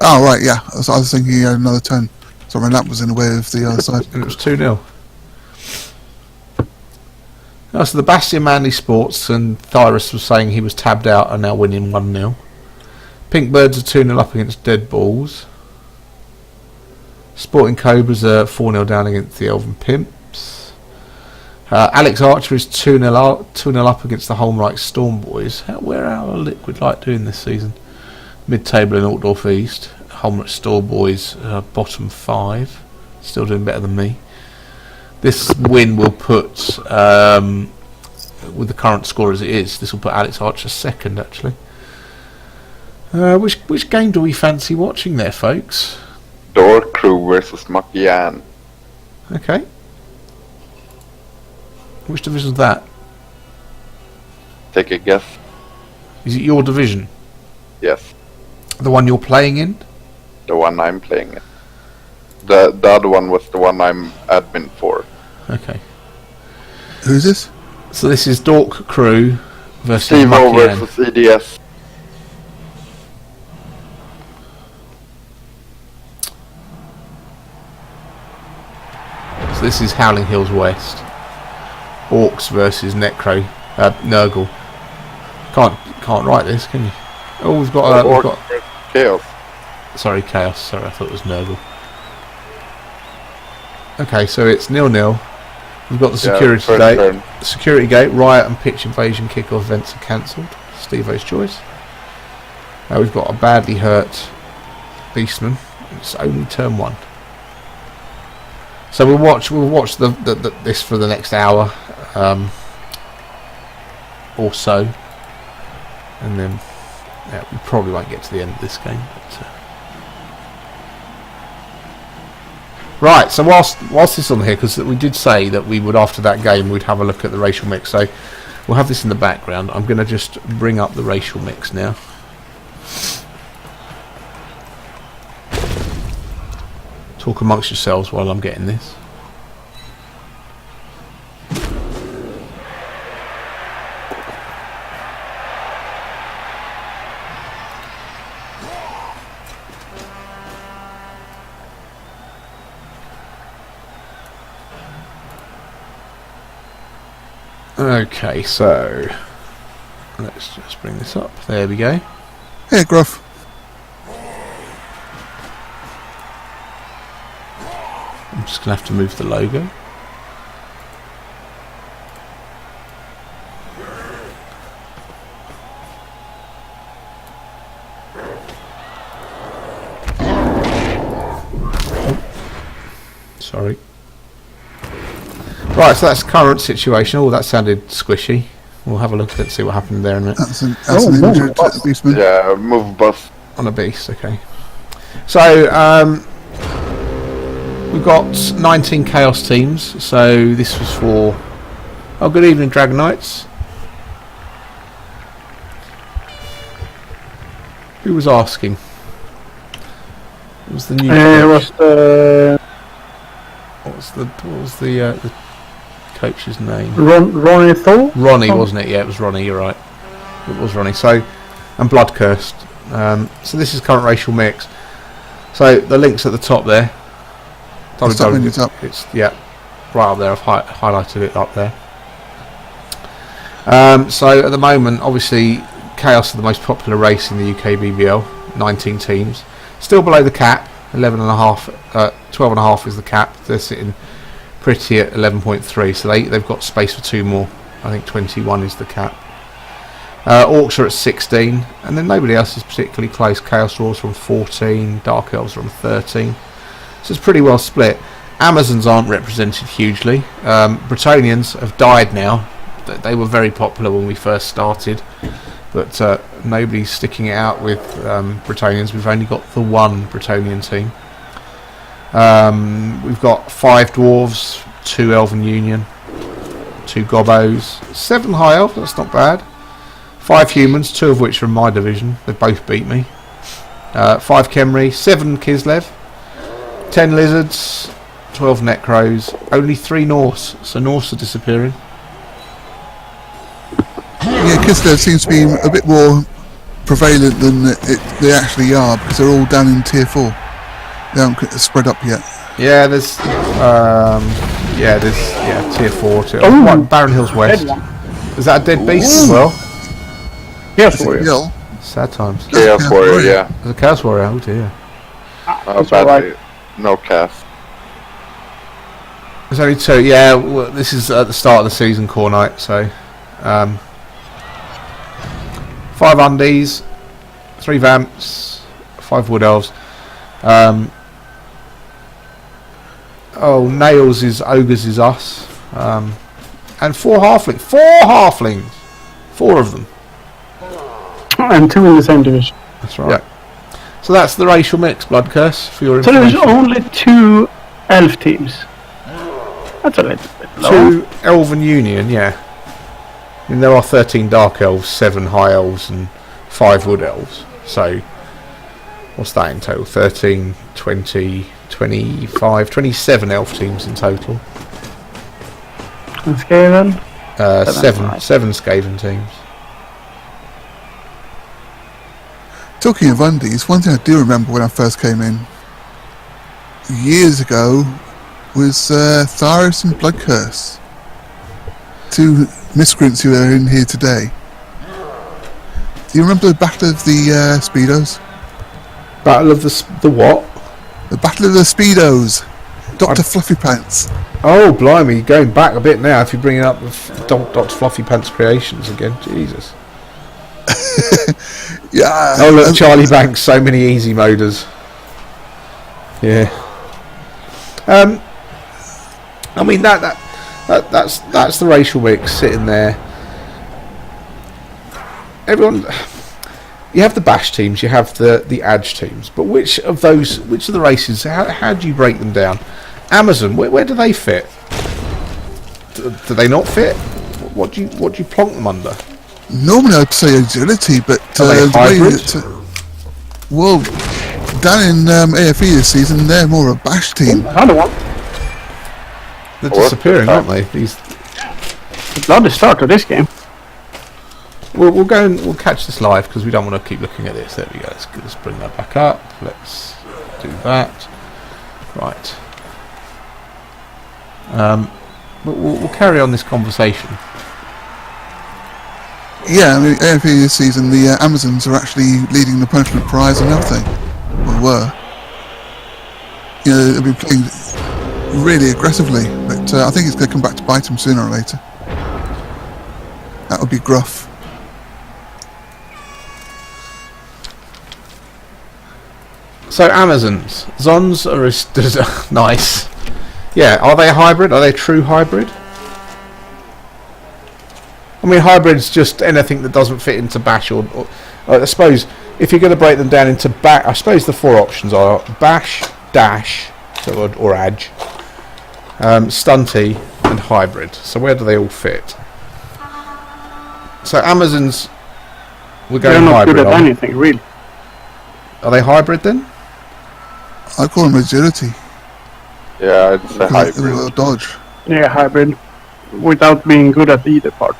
Oh right, yeah. I was thinking he had another turn. So my lap was in the way of the other side. And it was 2-0. Oh, so the Bastion Manly Sports and Thyrus was saying he was tabbed out and now winning 1-0. Pink Birds are 2-0 up against Dead Balls. Sporting Cobras are 4-0 down against the Elven Pimps. Alex Archer is 2-0 up against the Holmreich Storm Boys. Where are Liquid Light doing this season? Mid-table in Altdorf East. Holmreich Storm Boys bottom 5. Still doing better than me. This win will put, with the current score as it is, this will put Alex Archer second, actually. Which game do we fancy watching there, folks? Door Crew versus Makian. Okay. Which division's that? Take a guess. Is it your division? Yes, The one you're playing in? the one I'm playing in. The other one was the one I'm admin for. Okay. Who's this? So this is Dork Crew versus Steve-O Makian. versus EDS. So this is Howling Hills West. Orcs versus Necro. Nurgle. Can't write this, can you? Oh, we've got Chaos. Sorry, Chaos. Sorry, I thought it was Nurgle. Okay, so it's 0-0. We've got the security first gate. turn. Security gate, riot and pitch invasion kickoff events are cancelled. Steve-O's choice. We've got a badly hurt Beastman. It's only turn 1. So we'll watch this for the next hour or so, and then we probably won't get to the end of this game. But, right, so whilst this is on here, because we did say that we would, after that game, we'd have a look at the racial mix, so we'll have this in the background. I'm going to just bring up the racial mix now. Talk amongst yourselves while I'm getting this. Okay, so let's just bring this up. There we go. Hey, Gruff. I'm just going to have to move the logo. Sorry. Right, so that's current situation. Oh, that sounded squishy. We'll have a look at it, see what happened there in a minute. That's an injured Beastman. Yeah, move bus. On a beast, okay. So, we've got 19 Chaos teams. So this was for... Oh, good evening, Dragon Knights. Who was asking? It was the new coach. What was the coach's name? Ronnie Thor? Ronnie, wasn't it? Yeah, it was Ronnie, you're right. It was Ronnie. So, and Blood Cursed. So this is current racial mix. So the link's at the top there. It's up. It's, yeah, right up there. I've highlighted it up there. So at the moment, obviously, Chaos are the most popular race in the UKBBL. 19 teams, still below the cap. 12.5 is the cap. They're sitting pretty at 11.3, so they've got space for 2 more. I think 21 is the cap. Orcs are at 16, and then nobody else is particularly close. Chaos Dwarves are on 14, Dark Elves are on 13, so it's pretty well split. Amazons aren't represented hugely. Bretonians have died now. They were very popular when we first started, but nobody's sticking it out with Bretonians. We've only got the one Bretonian team. We've got 5 Dwarves, 2 Elven Union, 2 Gobos, 7 High Elves, that's not bad. 5 Humans, 2 of which are in my division. They both beat me. 5 Khemri, 7 Kislev, 10 Lizards, 12 Necros, only 3 Norse, so Norse are disappearing. Yeah, Kislev seems to be a bit more prevalent than they actually are, because they're all down in tier 4. They haven't spread up yet. Yeah, there's tier 4. What, Barren Hills West. Is that a dead beast as well? Chaos Warrior. Yeah. Sad times. Chaos Warrior, yeah. There's a Chaos Warrior, oh dear. Badly. No cast. There's only 2, yeah, well, this is at the start of the season core night, so 5 Undies, 3 Vamps, 5 Wood Elves. Nails is Ogres is us. And 4 Halflings. 4 Halflings! 4 of them. And 2 in the same division. That's right. Yeah. So that's the racial mix, Blood Curse, for your So information. there's only 2 elf teams. That's a little bit low. 2 Elven Union, yeah. I mean, there are 13 Dark Elves, 7 High Elves, and 5 Wood Elves. So, what's that in total? 13, 20, 25, 27 elf teams in total. And Skaven? 7 Skaven teams. Talking of undies, one thing I do remember when I first came in years ago was Tharis and Blood Curse. 2 miscreants who are in here today. Do you remember the Battle of the Speedos? Battle of the what? The Battle of the Speedos. Dr. Fluffy Pants. Oh, blimey, going back a bit now if you're bringing up the Dr. Fluffy Pants creations again. Jesus. Yeah. Oh, look, Charlie Banks, so many easy moders. Yeah. I mean, that's the racial mix sitting there. Everyone... You have the bash teams, you have the Adge teams, but which of the races, how do you break them down? Amazon, where do they fit? Do they not fit? What do you plonk them under? Normally I'd say agility, but Are they hybrid? Well, down in AFE this season, they're more a bash team. Another one. They're disappearing, aren't they? The bloody start to this game. We'll go and we'll catch this live because we don't want to keep looking at this. There we go. Let's bring that back up. Let's do that. Right. But we'll carry on this conversation. Yeah, I mean, AFE this season, the Amazons are actually leading the punishment prize and everything. Or were. You know, they've been playing really aggressively, but I think it's going to come back to bite them sooner or later. That would be gruff. So Amazons, Zons are nice. Yeah, are they a hybrid? Are they a true hybrid? I mean, hybrid's just anything that doesn't fit into bash or I suppose if you're going to break them down into bash, I suppose the 4 options are bash, dash, or adge, stunty, and hybrid. So where do they all fit? So Amazons, we're going hybrid. They're not good at anything, really. Are they hybrid then? I call them agility. Yeah, it's a hybrid. They're a dodge. Yeah, hybrid. Without being good at either part.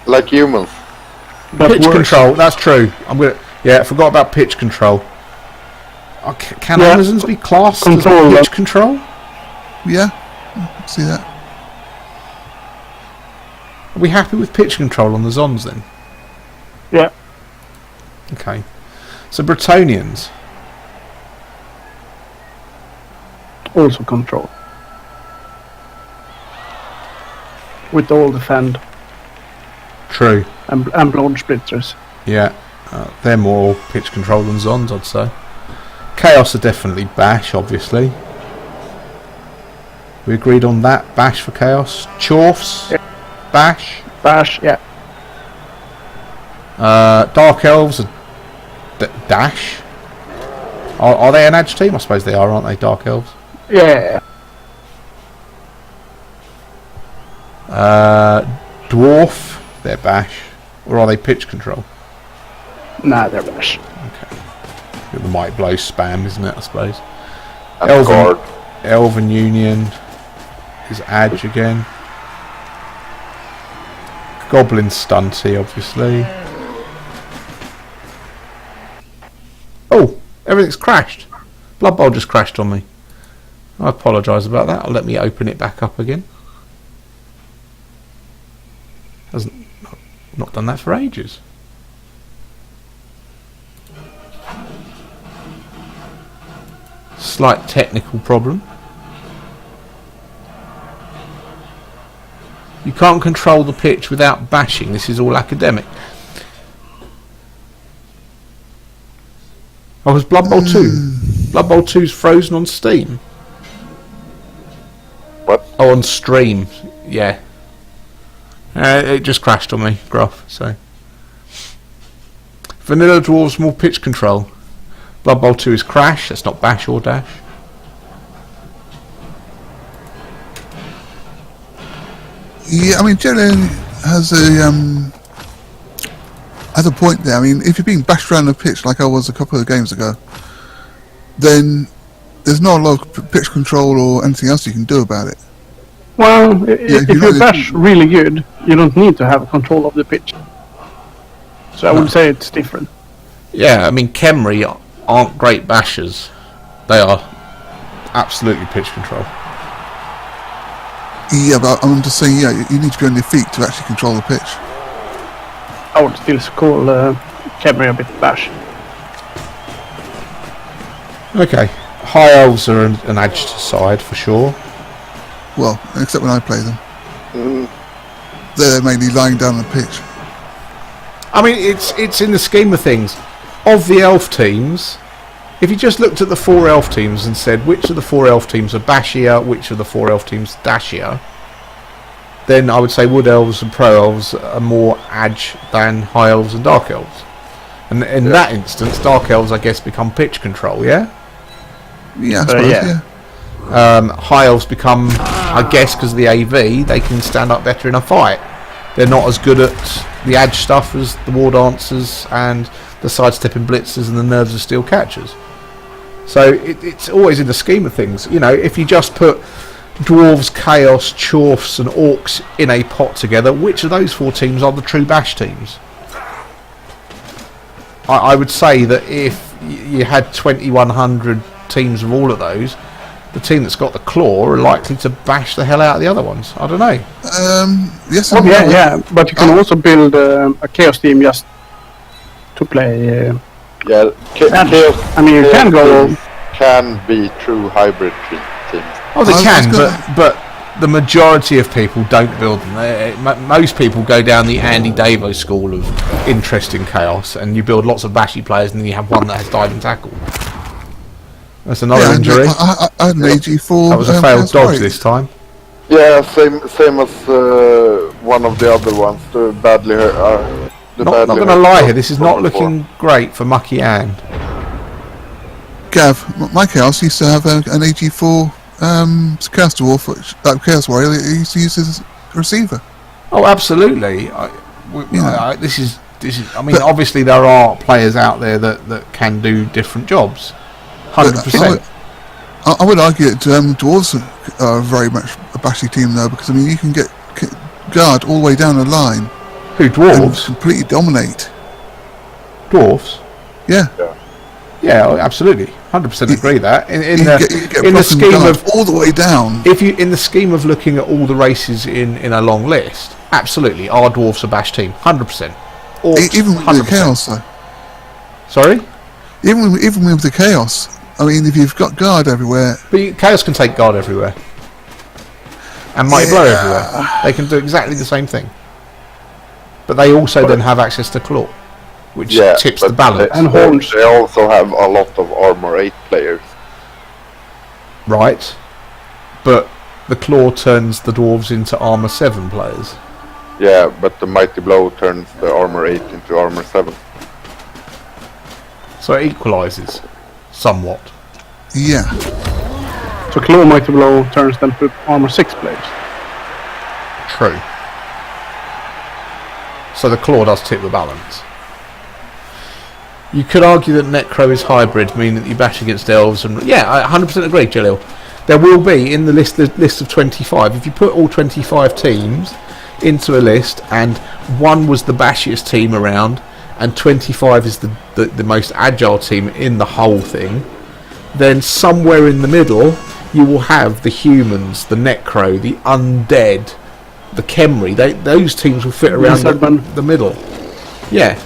Like humans. But Pitch worse. control, that's true. I forgot about pitch control. Can Amazons be classed as pitch control? Yeah, I see that. Are we happy with pitch control on the Zons then? Yeah. Okay. So Bretonians. Also control. With all defend True. and blood splitters. Yeah. They're more pitch control than Zons, I'd say. Chaos are definitely Bash, obviously. We agreed on that. Bash for Chaos. Chorfs. Yeah. Bash. Bash, yeah. Dark Elves are Dash. Are they an Edge team? I suppose they are, aren't they, Dark Elves? Yeah. Dwarf, they're Bash. Or are they pitch control? Nah, they're Bash. Okay. The Might Blow spam, isn't it, I suppose? And guard. Elven Union is Edge again. Goblin Stunty, obviously. Oh, everything's crashed. Blood Bowl just crashed on me. I apologise about that. Let me open it back up again. Hasn't not done that for ages. Slight technical problem. You can't control the pitch without bashing. This is all academic. Oh, was Blood Bowl 2? Blood Bowl 2's frozen on Steam. What? Oh, on stream. Yeah. It just crashed on me, Gruff, so. Vanilla Dwarves more pitch control. Blood Bowl 2 is Crash, that's not Bash or Dash. Yeah, I mean, Jelen has a point there. I mean, if you're being bashed around the pitch like I was a couple of games ago, then there's not a lot of pitch control or anything else you can do about it. Well, if you bash really good, you don't need to have control of the pitch. So I would say it's different. Yeah, I mean, Khemri aren't great bashers. They are absolutely pitch control. Yeah, but I'm just saying, yeah, you need to be on your feet to actually control the pitch. I would still call Khemri a bit bash. Okay, High Elves are an edged side for sure. Well, except when I play them. They're mainly lying down on the pitch. I mean, it's in the scheme of things. Of the elf teams, if you just looked at the 4 elf teams and said which of the 4 elf teams are bashier, which of the 4 elf teams dashier, then I would say wood elves and pro elves are more edge than high elves and dark elves. And in that instance, dark elves, I guess, become pitch control, yeah? Yeah, I suppose, yeah. High elves become, I guess, because of the AV, they can stand up better in a fight. They're not as good at the edge stuff as the war dancers and the sidestepping blitzers and the nerves of steel catchers. So it's always in the scheme of things. You know, if you just put dwarves, chaos, chorfs and orcs in a pot together, which of those 4 teams are the true bash teams? I would say that if you had 2100 teams of all of those, the team that's got the claw are likely to bash the hell out of the other ones. I don't know. Yes. Oh, yeah, but you can also build a chaos team just to play. Yeah, chaos. I mean, you can go. Can be true hybrid teams. Oh, they can, but the majority of people don't build them. Most people go down the Andy Davo school of interesting chaos, and you build lots of bashy players, and then you have one that has dive and tackle. That's another injury. I had an AG4. That was a failed dodge this time. Yeah, same as one of the other ones. The badly hurt. Not going to lie here. This is not looking great for Mucky Ann. Gav, my chaos used to have an AG4 Chaos Dwarf, that Chaos Warrior he used to use as a receiver. Oh, absolutely. This is. I mean, obviously there are players out there that can do different jobs. 100%. I would argue that dwarves are very much a bashy team though, because I mean you can get guard all the way down the line. Who, dwarves? And completely dominate. Dwarves? Yeah. Yeah, absolutely, 100% agree that. In You get the Blossom scheme Gunner of all the way down. in the scheme of looking at all the races in a long list, absolutely, our dwarfs a bash team, 100%. Even with the chaos, though. Sorry, Even with the chaos. I mean, if you've got guard everywhere, but chaos can take guard everywhere, and mighty blow everywhere. They can do exactly the same thing, but they also then have access to claw, which tips the but balance. And horns. They also have a lot of armor 8 players. Right, but the claw turns the dwarves into armor 7 players. Yeah, but the mighty blow turns the armor 8 into armor 7. So it equalises somewhat. yeah. So Claw Mighty Blow turns them to armor 6 players. True. So the claw does tip the balance. You could argue that Necro is hybrid, meaning that you bash against elves, and I 100% agree, Jalil. There will be in the list of 25. If you put all 25 teams into a list, and 1 was the bashiest team around, and 25 is the most agile team in the whole thing, then somewhere in the middle you will have the humans, the Necro, the undead, the Khemri. Those teams will fit around the middle. Yeah.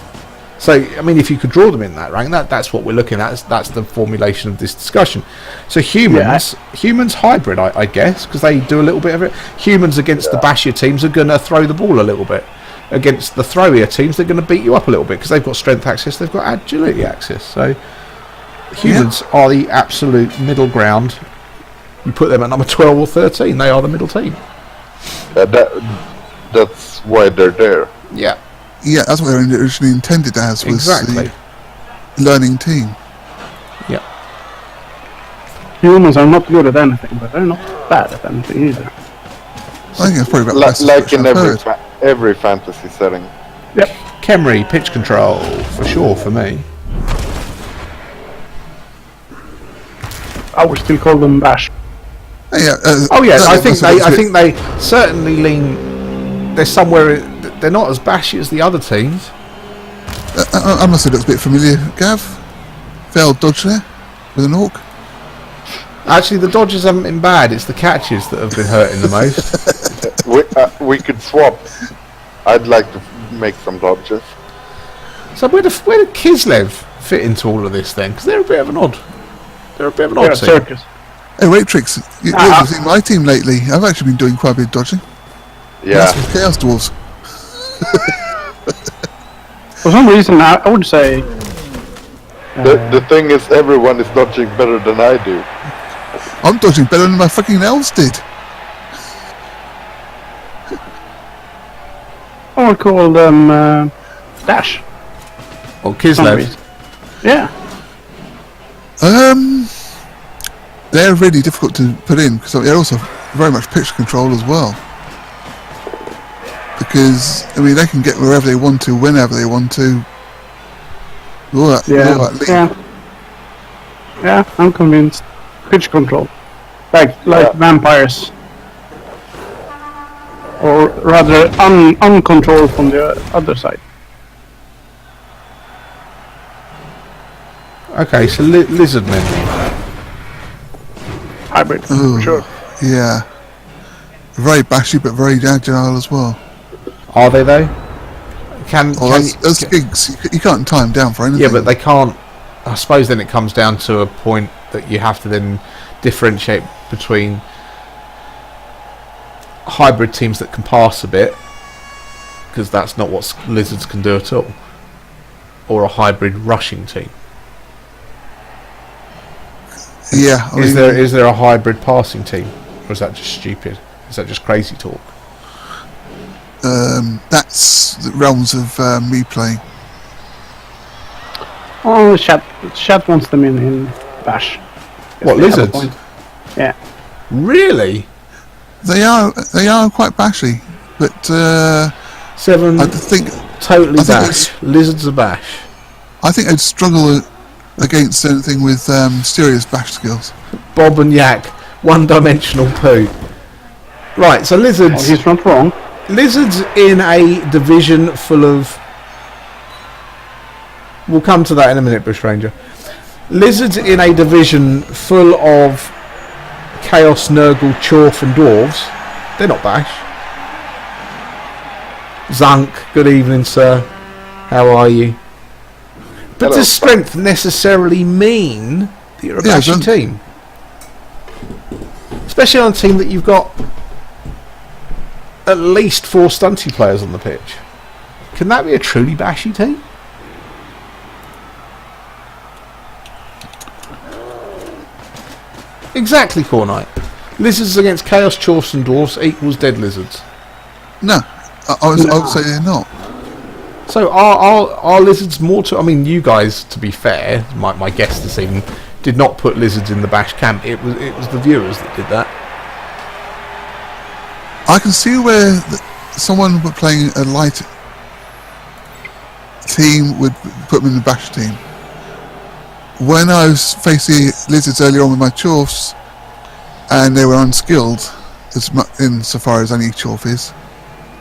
So, I mean, if you could draw them in that rank, that's what we're looking at. That's the formulation of this discussion. So humans hybrid, I guess, because they do a little bit of it. Humans against the bashier teams are going to throw the ball a little bit. Against the throwier teams, they're going to beat you up a little bit because they've got strength access, they've got agility access. So humans are the absolute middle ground. You put them at number 12 or 13, they are the middle team. That's why they're there. Yeah. Yeah, that's what they were originally intended as, was Exactly. the learning team. Yeah. Humans are not good at anything, but they're not bad at anything either. I think that's probably about the best Like description in I've heard. every fantasy setting. Yep. Khemri, pitch control, for sure, for me. I would still call them bash. Yeah, I think they certainly lean. They're somewhere. They're not as bashy as the other teams. I must have looked a bit familiar, Gav. Failed dodge there with an orc. Actually, the dodges haven't been bad. It's the catches that have been hurting the most. We could swap. I'd like to make some dodges. So where did Kislev fit into all of this then? Because they're a bit of an odd. They're a bit of an odd team. Circus. Hey, Ratrix, you've seen my team lately. I've actually been doing quite a bit of dodging. Yeah. That's with Chaos Dwarves. For some reason, I would say... The thing is, everyone is dodging better than I do. I'm dodging better than my fucking elves did. I would call them Dash. Or for some Kislev. reason. Yeah. They're really difficult to put in because they're also very much pitch control as well. Because I mean, they can get wherever they want to, whenever they want to. All that lead. Yeah, I'm convinced. Pitch control, like vampires, or rather uncontrolled from the other side. Okay, so lizard men. Hybrid, Ooh, for sure. Yeah. Very bashy, but very agile as well. Are they though? Those gigs, you can't tie them down for anything. Yeah, but they can't. I suppose then it comes down to a point that you have to then differentiate between hybrid teams that can pass a bit, because that's not what lizards can do at all, or a hybrid rushing team. Yeah. Is there a hybrid passing team, or is that just stupid? Is that just crazy talk? That's the realms of me playing. Oh, chat wants them in Bash. What, They have a lizards? point. Yeah. Really? They are quite bashy, but 7 I think totally I think bash. Lizards are bash. I think I'd struggle against anything with serious bash skills. Bob and Yak, one-dimensional poo. Right, so lizards. Oh, he's not wrong. Lizards in a division full of... We'll come to that in a minute, Bushranger. Lizards in a division full of Chaos, Nurgle, Chorf and Dwarves. They're not bash. Zunk, good evening, sir. How are you? But Hello. does strength necessarily mean that you're a bashy team? Especially on a team that you've got at least 4 stunty players on the pitch. Can that be a truly bashy team? Exactly, Cornite. Lizards against Chaos, Chorfs and Dwarfs equals dead lizards. No, I would say they're not. So are lizards more to... I mean, you guys, to be fair, my guest this evening, did not put lizards in the bash camp. It was the viewers that did that. I can see where someone playing a light team would put them in the bash team. When I was facing lizards earlier on with my Chorfs, and they were unskilled, insofar as any Chorf is,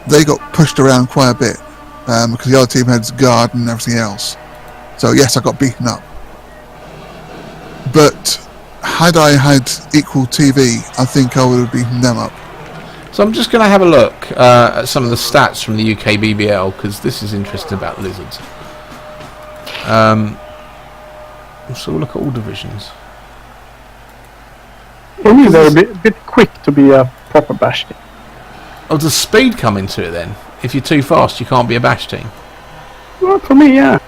they got pushed around quite a bit, because the other team had guard and everything else. So yes, I got beaten up. But had I had equal TV, I think I would have beaten them up. So I'm just going to have a look at some of the stats from the UKBBL, because this is interesting about lizards. So we'll look at all divisions. For me, they're a bit quick to be a proper bash team. Oh, does speed come into it then? If you're too fast, you can't be a bash team. Well, for me, yeah.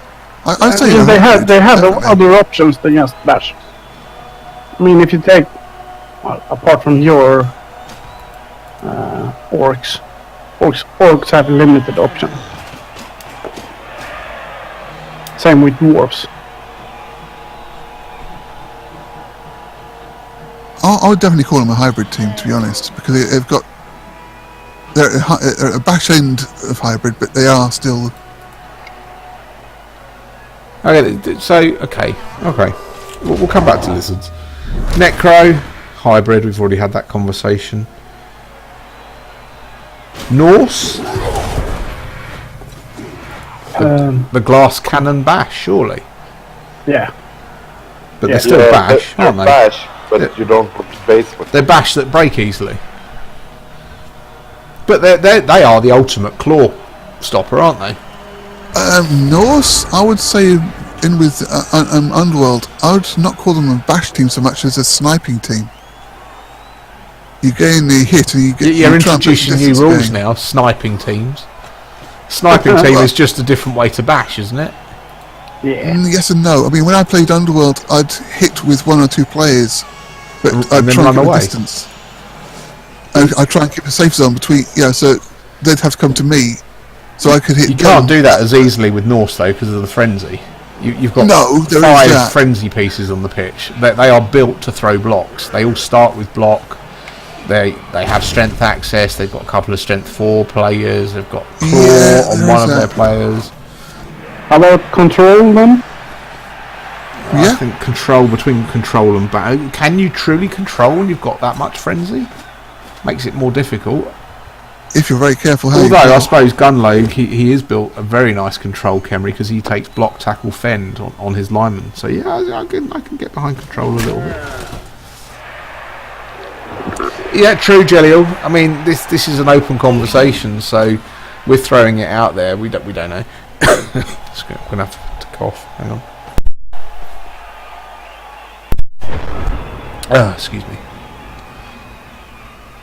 I'd say They have definitely. other options than just bash. I mean, if you take, well, apart from your orcs have limited option. Same with dwarves. I would definitely call them a hybrid team, to be honest, because they're a bash end of hybrid, but they are still. Okay, so okay. We'll come back to lizards. Necro, hybrid. We've already had that conversation. Norse, the glass cannon bash, surely. Yeah. But Yeah. they're still bash, they're aren't they? bash, but you don't put base with They're bash that break easily. But they are the ultimate claw stopper, aren't they? Norse, I would say, in with Underworld, I would not call them a bash team so much as a sniping team. You gain the hit and you get. You're you try and put introducing new distance rules gain. now. Sniping teams. Sniping team is just a different way to bash, isn't it? Yeah. Yes and no. I mean, when I played Underworld, I'd hit with 1 or 2 players, but And I'd then try run and keep away. a distance. I'd try and keep a safe zone between. So they'd have to come to me, so I could hit. You them. can't do that as easily with Norse though because of the frenzy. You've got No, there is 5 that. frenzy pieces on the pitch. They are built to throw blocks. They all start with block. They have strength access. They've got a couple of strength 4 players. They've got claw Yeah, on there one is of their that. players. How about control then? I Yeah. think control between control and bash. Can you truly control when you've got that much frenzy? Makes it more difficult. If you're very careful how Although you I suppose Gunlogue, he has built a very nice control Khemri because he takes block, tackle, fend on his linemen. So yeah, I can get behind control a little bit. Yeah, true, Jelliel. I mean, this is an open conversation, so we're throwing it out there. We don't know. Just gonna have to cough. Hang on. Excuse me.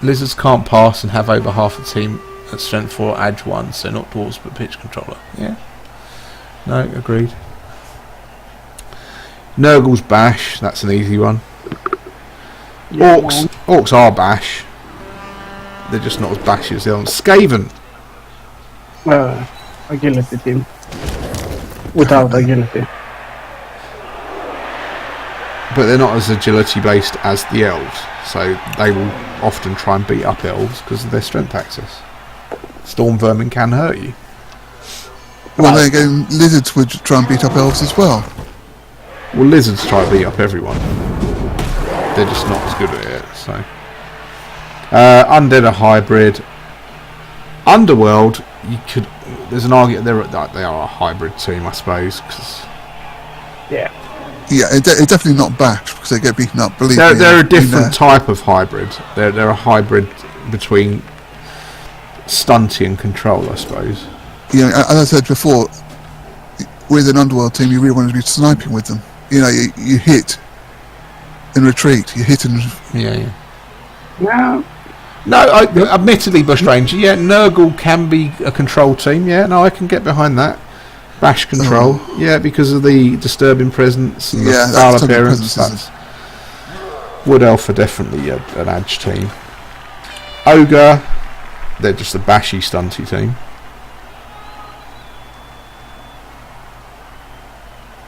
Lizards can't pass and have over half the team at strength 4 edge 1, so not dwarves but pitch controller. Yeah. No, agreed. Nurgle's bash, that's an easy one. Orcs are bash. They're just not as bashy as the other ones. Skaven. Agility team. Without agility. But they're not as agility based as the elves, so they will often try and beat up elves because of their strength access. Storm vermin can hurt you. Well, then again, lizards would try and beat up elves as well. Well, lizards try to beat up everyone. They're just not as good at it. So, undead are hybrid. Underworld, you could. There's an argument they are a hybrid team, I suppose. Cause Yeah. Yeah, it's definitely not Bash because they get beaten up. Believe me. They're a different type of hybrid. They're a hybrid between stunty and control, I suppose. You know, as I said before, with an Underworld team, you really want to be sniping with them. You know, you hit and retreat. You hit and Yeah. Yeah. No, admittedly, Bushranger. Yeah, Nurgle can be a control team. Yeah, no, I can get behind that. Bash control. Yeah, because of the disturbing presence and the style appearance. That's Wood Elf are definitely an edge team. Ogre, they're just a bashy, stunty team.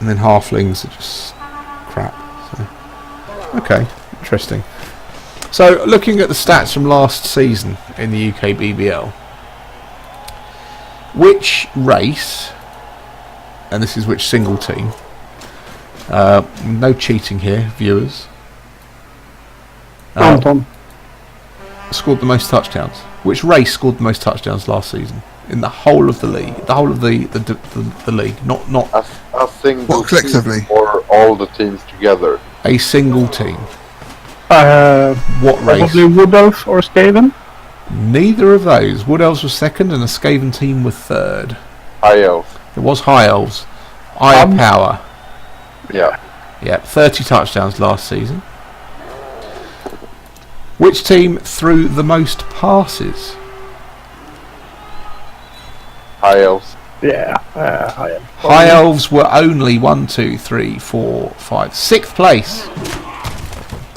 And then Halflings are just crap. So. Okay, interesting. So, looking at the stats from last season in the UKBBL, which race, and this is which single team, no cheating here, viewers, Anton. scored the most touchdowns? Which race scored the most touchdowns last season in the whole of the league? The whole of the league, not A single What, collectively? team or all the teams together? a single team. What race? Probably Wood Elf or Skaven. Neither of those. Wood Elves was second, and a Skaven team was third. High Elf. It was High Elves. Eye of Power. Yeah. Yeah, 30 touchdowns last season. Which team threw the most passes? High Elves. Yeah. High Elf. High Elves were only 1, 2, 3, 4, 5, 6th place.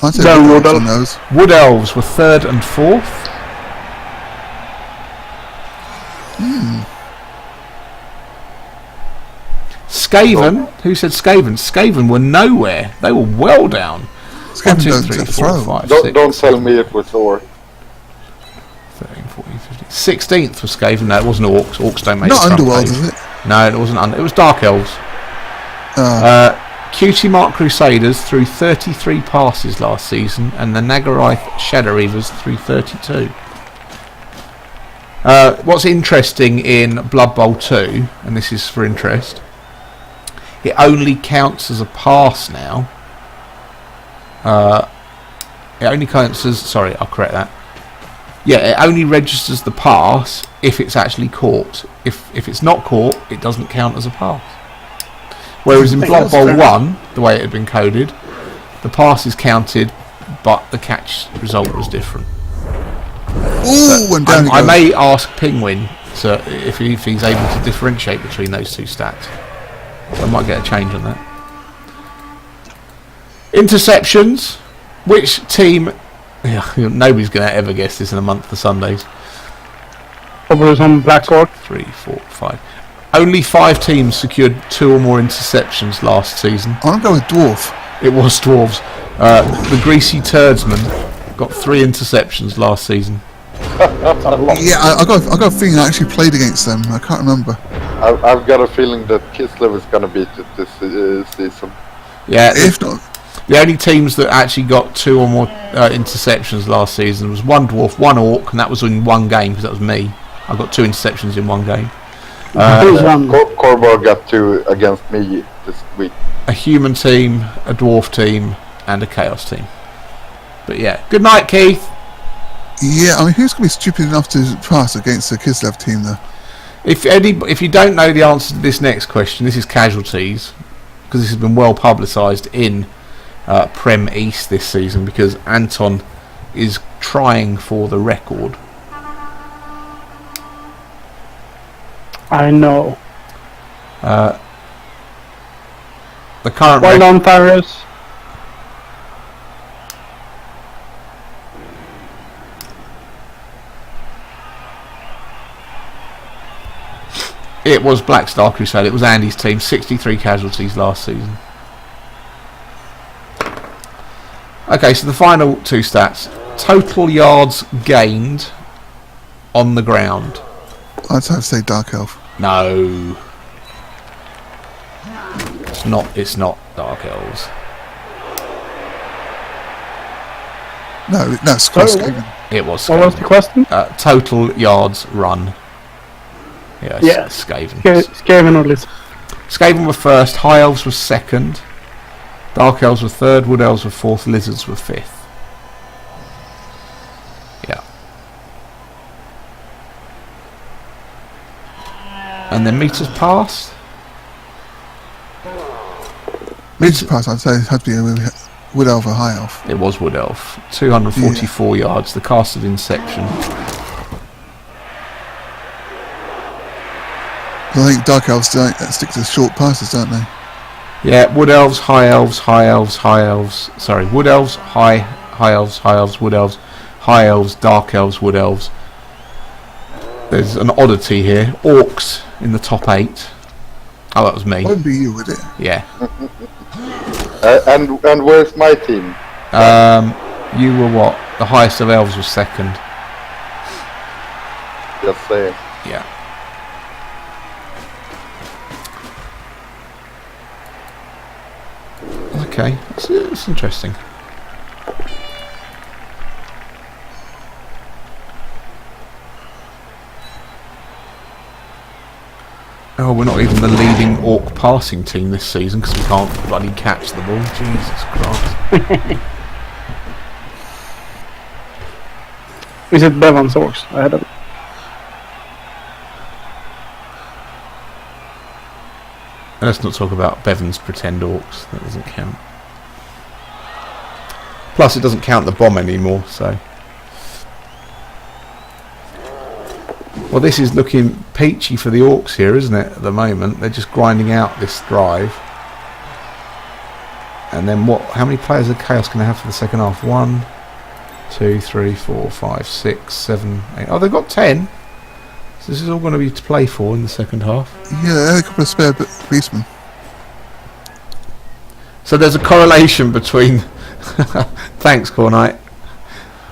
I'd say Down Wood Wood Elves Elf. on those. Wood Elves were 3rd and 4th. Skaven, who said Skaven? Skaven were nowhere. They were well down. 1, Skaven 2, don't 3, have to 4, throw. 5, Don't 6, tell me it was Thor. 13, 14, 15. 16th was Skaven. No, it wasn't Orcs. Orcs don't make Not the front Underworld, page. is it? No, it wasn't. It was Dark Elves. Cutie Mark Crusaders threw 33 passes last season, and the Nagarath Shadow Reavers threw 32. What's interesting in Blood Bowl 2, and this is for interest, it only counts as a pass now. It only counts as... Sorry, I'll correct that. Yeah, it only registers the pass if it's actually caught. If it's not caught, it doesn't count as a pass. Whereas in Blood Bowl 1, the way it had been coded, the pass is counted, but the catch result was different. Ooh, and down he I goes. may ask Penguin if he's able to differentiate between those two stats. So I might get a change on that. Interceptions. Which team... Nobody's going to ever guess this in a month of Sundays. Probably some Black Orc. 3, 4, 5. Only 5 teams secured 2 or more interceptions last season. I'm going with Dwarf. It was Dwarves. The Greasy Turdsman got 3 interceptions last season. Yeah, I got a feeling I actually played against them. I can't remember. I've got a feeling that Kislev is going to beat it this season. Yeah, If not, the only teams that actually got 2 or more interceptions last season was 1 Dwarf, 1 Orc, and that was in one game because that was me. I got 2 interceptions in one game. Who's one? Corbar got 2 against me this week. A human team, a dwarf team, and a chaos team. But yeah, good night, Keith. yeah, I mean, who's going to be stupid enough to pass against the Kislev team, though? If you don't know the answer to this next question, this is casualties, because this has been well publicised in Prem East this season, because Anton is trying for the record. I know. The current Well done, Tyrus. It was Black Star Crusade. It was Andy's team. 63 casualties last season. Okay, so the final 2 stats. Total yards gained on the ground. I'd have to say Dark Elf. No. It's not Dark Elves. No, that's Skaven. It was What was the Skaven. question? Total yards run. Yes, Yes. Skaven. Skaven or Liz? Skaven were first, High Elves was second, Dark Elves were 3rd, Wood Elves were 4th, Lizards were 5th. Yeah. And then meters passed. Meters passed, I'd say it had to be a Wood Elf or High Elf. It was Wood Elf. 244 yards, the cast of Inception. I think Dark Elves stick to short passes, don't they? Yeah, Wood Elves, High Elves, High Elves, High Elves. Sorry, Wood Elves, High Elves, High Elves, Wood Elves, High Elves, Dark Elves, Wood Elves. There's an oddity here. Orcs in the top 8. Oh, that was me. Wouldn't be you, would it? Yeah. And where's my team? You were what? The highest of Elves was 2nd. Just saying. Yeah. Okay, it's interesting. Oh, we're not even the leading Orc passing team this season because we can't bloody catch the ball. Jesus Christ. Is it Bevan's Orcs ahead of it? Let's not talk about Bevan's pretend Orcs. That doesn't count. Plus, it doesn't count the bomb anymore, so... Well, this is looking peachy for the Orcs here, isn't it, at the moment? They're just grinding out this drive. And then what? How many players are Chaos going to have for the second half? 1, 2, 3, 4, 5, 6, 7, 8... Oh, they've got 10! So this is all going to be to play for in the second half. Yeah, they had a couple of spare beastmen. So there's a correlation between... Thanks, Cornite.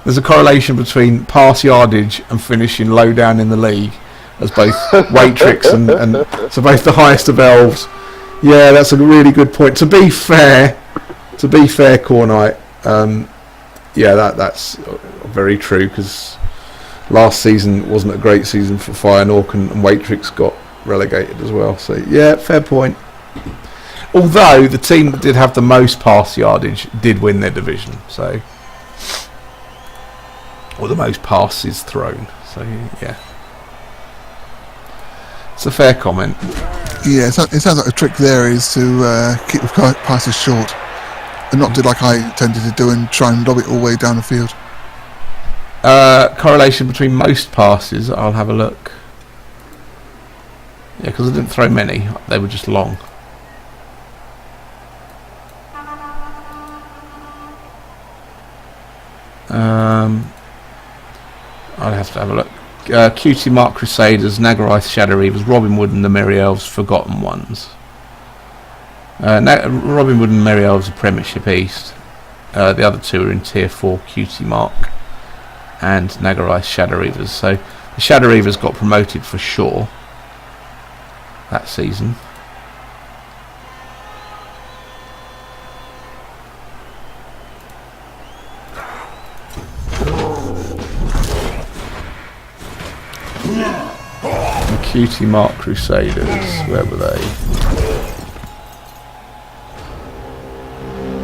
There's a correlation between pass yardage and finishing low down in the league as both Waitrix and so both the highest of Elves. Yeah, that's a really good point. To be fair, Cornite, yeah, that's very true because last season wasn't a great season for Fire and Orc, and Waitrix got relegated as well. So yeah, fair point. Although the team that did have the most pass yardage did win their division, so or the most passes thrown. So yeah, it's a fair comment. Yeah, it sounds like a trick there is to keep the passes short and not do like I tended to do and try and lob it all the way down the field. Correlation between most passes, I'll have a look. Yeah, because I didn't throw many, they were just long. I'll have to have a look. QT Mark Crusaders, Nagarath Shadow Reavers, Robin Wood and the Merry Elves, Forgotten Ones. Robin Wood and Merry Elves are Premiership East. The other two are in Tier 4, QT Mark and Nagarath Shadow Reavers. So the Shadow Reavers got promoted for sure that season. QT Mark Crusaders, where were they?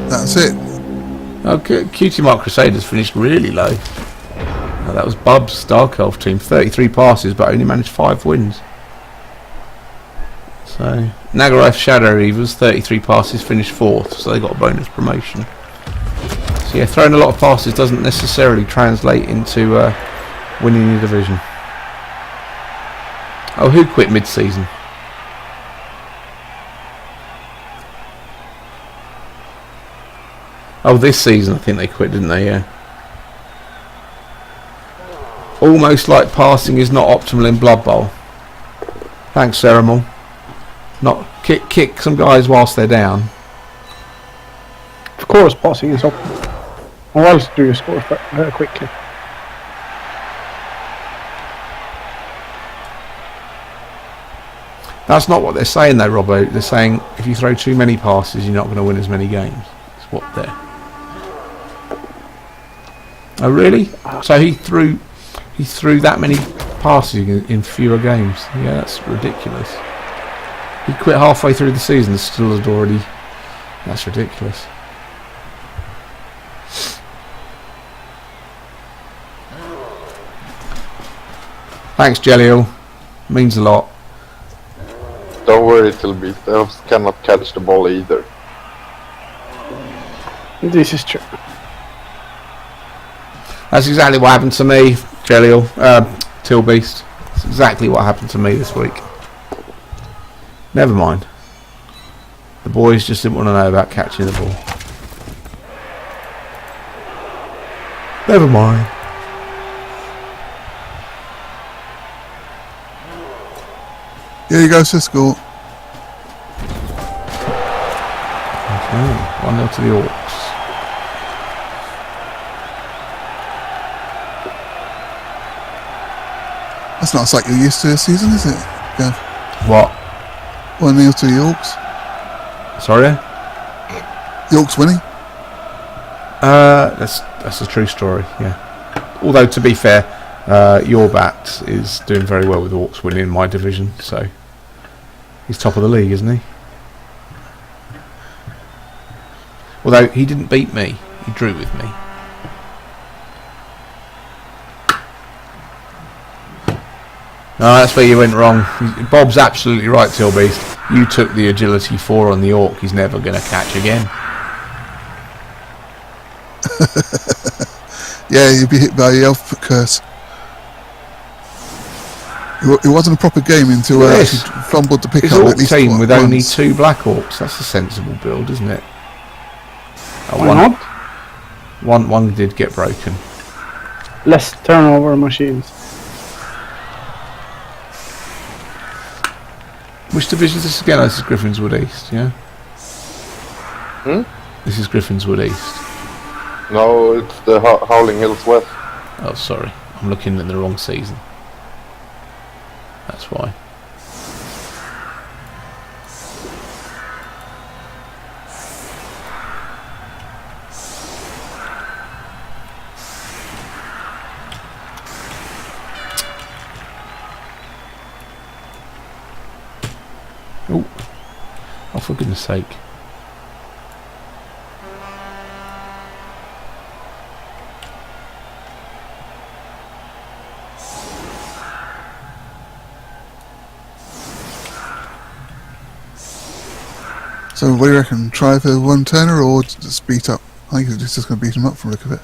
That's it. Okay, QT Mark Crusaders finished really low. That was Bub's Dark Elf team, 33 passes but only managed 5 wins. So Nagarath Shadow Reavers, 33 passes, finished 4th, so they got a bonus promotion. So yeah, throwing a lot of passes doesn't necessarily translate into winning your division. Oh, who quit mid-season? Oh, this season I think they quit, didn't they? Yeah. Almost like passing is not optimal in Blood Bowl. Thanks, Ceremal. Not kick some guys whilst they're down. Of course, passing is optimal. Or else do you score very quickly? That's not what they're saying though, Robbo. They're saying if you throw too many passes, you're not going to win as many games. That's what they're... Oh really? So he threw that many passes in fewer games. Yeah, that's ridiculous. He quit halfway through the season, still had already That's ridiculous. Thanks, Jelliel. Means a lot. Don't worry, Tilby. Elves cannot catch the ball either. This is true. That's exactly what happened to me, Jelliel. Tilbeast. That's exactly what happened to me this week. Never mind. The boys just didn't want to know about catching the ball. Never mind. Here you go, Siskel. Okay, 1-0 to the Orcs. That's not a sight you're used to this season, is it? Yeah. What? 1-0 to the Yorks. Sorry? Yorks winning. That's a true story, yeah. Although, to be fair, Yorbat is doing very well with Orcs winning in my division, so he's top of the league, isn't he? Although he didn't beat me, he drew with me. No, that's where you went wrong. Bob's absolutely right, Tilbeast. You took the agility 4 on the Orc. He's never going to catch again. Yeah, you'd be hit by the elf curse. It wasn't a proper game until he fumbled to pick His up Orc at least team with only once. 2 Black Orcs. That's a sensible build, isn't it? Why not? One did get broken. Less turnover machines. Which division is this again? Oh, this is Griffin's Wood East, yeah? This is Griffin's Wood East. No, it's the Howling Hills West. Oh, sorry. I'm looking at the wrong season. That's why. Oh, for goodness sake. So what do you reckon? Try for one turner or just beat up? I think it's just going to beat him up from the look of it.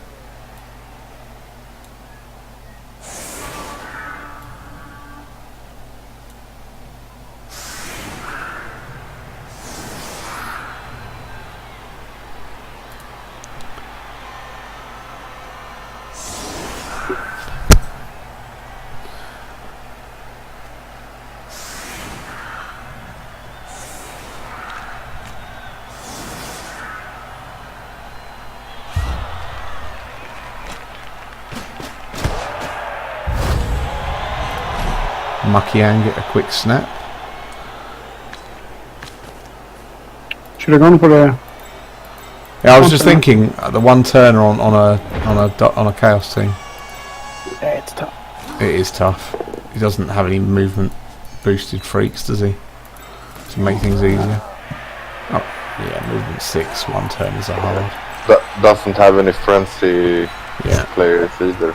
Muckiang get a quick snap. Should have gone for the... Yeah, I was just thinking the one turner on a chaos team. Yeah, it's tough. It is tough. He doesn't have any movement boosted freaks, does he? To make things easier. Oh, yeah, movement 6, one turn is a hard. That doesn't have any frenzy players either.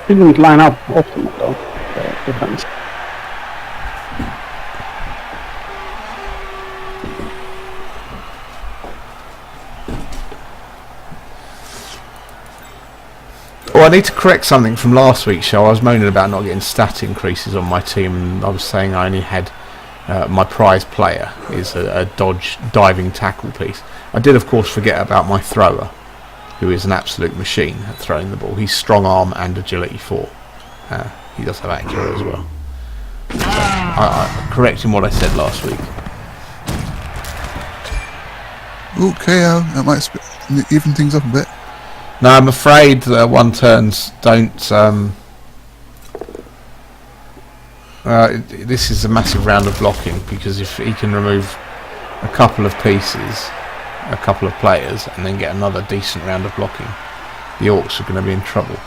Didn't line up optimal though. Defense. Oh, I need to correct something from last week's show. I was moaning about not getting stat increases on my team, and I was saying I only had my prize player is a dodge diving tackle piece. I did, of course, forget about my thrower, who is an absolute machine at throwing the ball. He's strong arm and agility 4. He does have accurate as well. So I'm correcting what I said last week. Okay, that might even things up a bit. No, I'm afraid that one turns don't. This is a massive round of blocking, because if he can remove a couple of pieces, a couple of players, and then get another decent round of blocking, the Orcs are going to be in trouble.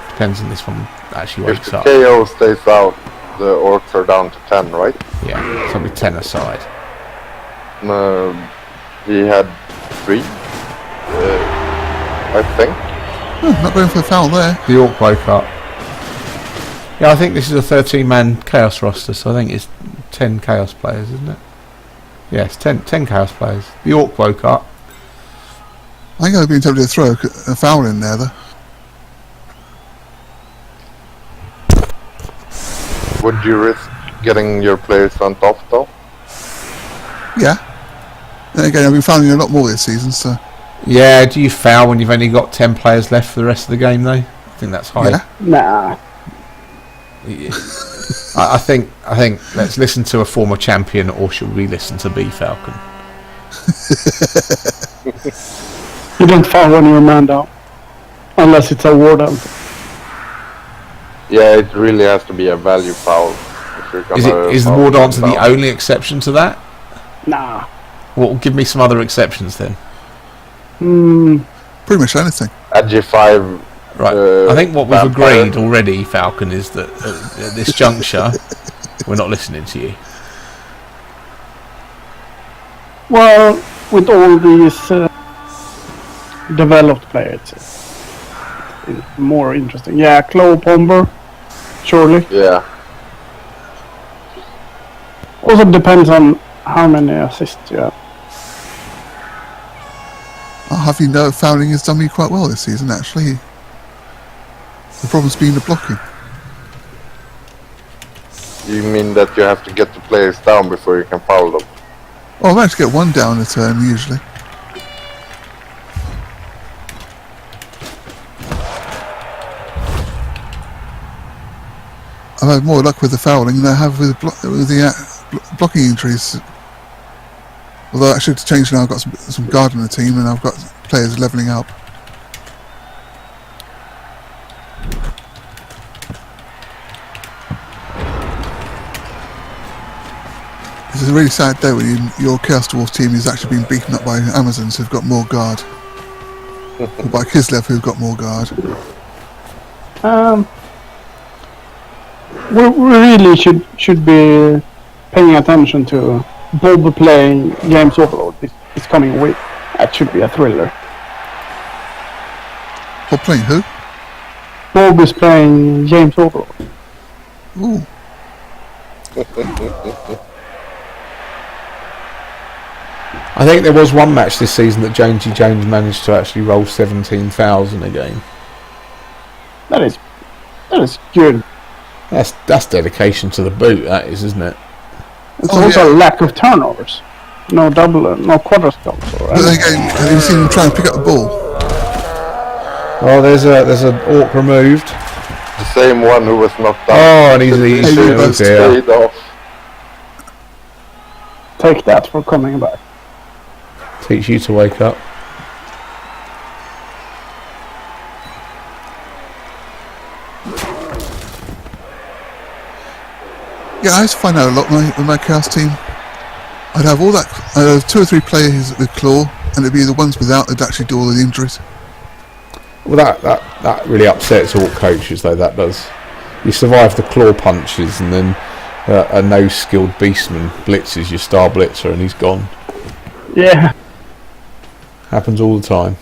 Depends on this one actually wakes If the up. KO stays out, the Orcs are down to 10, right? Yeah, so it'll be 10 aside. He had 3, I think. Not going for a foul there. The Orc woke up. Yeah, I think this is a 13-man Chaos roster, so I think it's 10 Chaos players, isn't it? Yes, 10 Chaos players. The Orc woke up. I think I've been tempted to throw a foul in there, though. Would you risk getting your players sent off, though? Yeah. Then again, I've been fouling a lot more this season, so... Yeah, do you foul when you've only got 10 players left for the rest of the game, though? I think that's high. Yeah. Nah. I think let's listen to a former champion, or should we listen to B Falcon? You don't foul when you're a man down. Unless it's a war down. Yeah, it really has to be a value foul. If you're gonna Is the foul war dancer them the down. only exception to that? Nah. Well, give me some other exceptions then. Pretty much anything. At G5, Right. I think what we've agreed already, Falcon, is that at this juncture, we're not listening to you. Well, with all these developed players, it's more interesting. Yeah, Claw Pomber, surely. Yeah. Also depends on how many assists you have. I'll have you know, fouling has done me quite well this season, actually. The problem's been the blocking. You mean that you have to get the players down before you can foul them? Oh, I managed to get one down a turn, usually. I've had more luck with the fouling than I have with the blocking injuries. Although I should change now, I've got some guard in the team and I've got players levelling up. It's a really sad day when your Chaos Dwarf team is actually being beaten up by Amazons who've got more guard. Or by Kislev who've got more guard. We really should be paying attention to Bob playing Games Overload this coming week. That should be a thriller. Or playing who? Bob is playing James Overload. Ooh. I think there was one match this season that Jonesy Jones managed to actually roll 17,000 a game. That is good. That's dedication to the boot, that is, isn't it? It's Oh, also yeah. a lack of turnovers. No double, no quarter stops. But then again, have you seen him try and pick up the ball? Oh, there's an orc removed. The same one who was knocked down. Oh, and he's Hey, Stayed off. Take that for coming back. Teach you to wake up. Yeah, I used to find out a lot with my Chaos team. I'd have all that, 2 or 3 players with Claw, and it'd be the ones without that'd actually do all the injuries. Well, that really upsets orc coaches, though. That does. You survive the claw punches, and then a no-skilled beastman blitzes your star blitzer, and he's gone. Yeah. Happens all the time.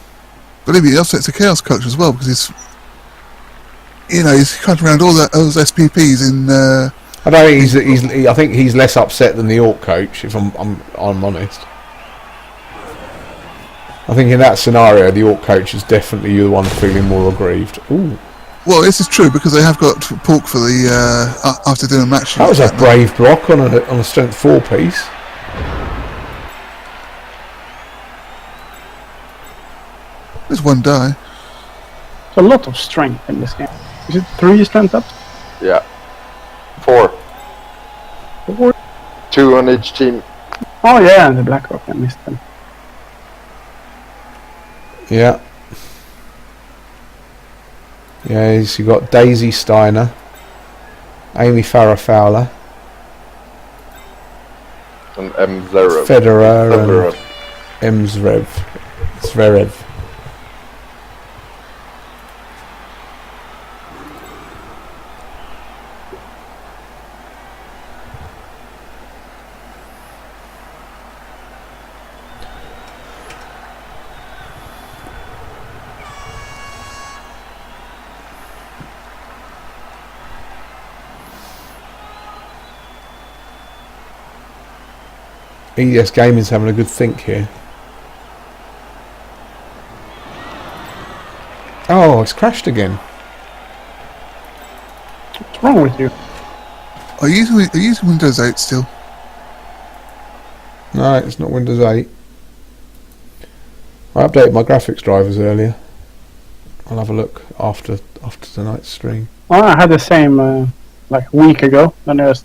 But maybe it upsets the Chaos coach as well, because he's cutting around all those SPPs in... I don't think I think he's less upset than the orc coach, if I'm honest. I think in that scenario, the orc coach is definitely the one feeling more aggrieved. Ooh, Well, this is true, because they have got pork for the... after doing a match. that was a brave block on a strength 4 piece. There's one die. There's a lot of strength in this game. Is it 3 strength ups? Yeah. 4. 4? 2 on each team. Oh yeah, the Blackrock, I missed them. Yeah. Yeah, you got Daisy Steiner, Amy Farrah Fowler, And Zverev. Federer, and Zverev. EDS Gaming's having a good think here. Oh, it's crashed again. What's wrong with you? Are you using Windows 8 still? No, it's not Windows 8. I updated my graphics drivers earlier. I'll have a look after tonight's stream. Well, I had the same like a week ago. Then I just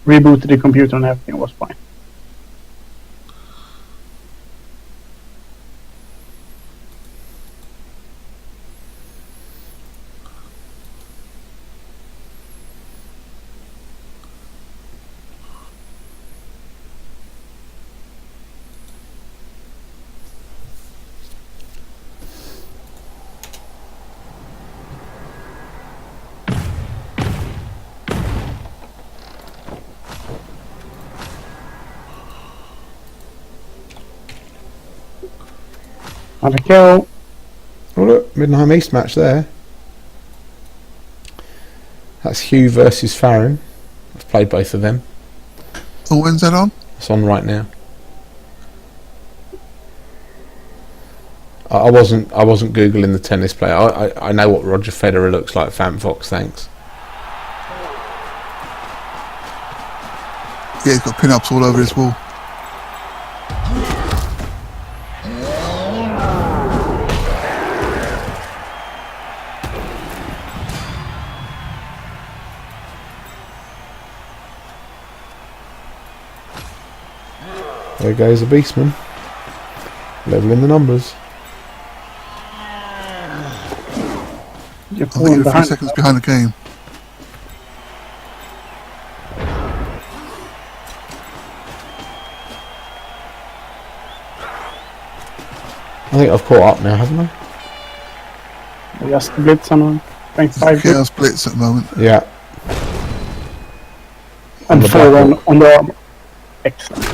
rebooted the computer and everything was fine. Have a kill. Oh look, Middenheim East match there. That's Hugh versus Farron. I've played both of them. Oh, when's that on? It's on right now. I wasn't googling the tennis player. I know what Roger Federer looks like. Fan Fox, thanks. Yeah, he's got pin-ups all over his wall. There goes the Beastman. Leveling the numbers. You're I think falling you're a few behind. seconds behind the game. I think I've caught up now, haven't I? Just blitz on 25 Chaos Blitz at the moment. Yeah. and the 4 back on the armor. Excellent.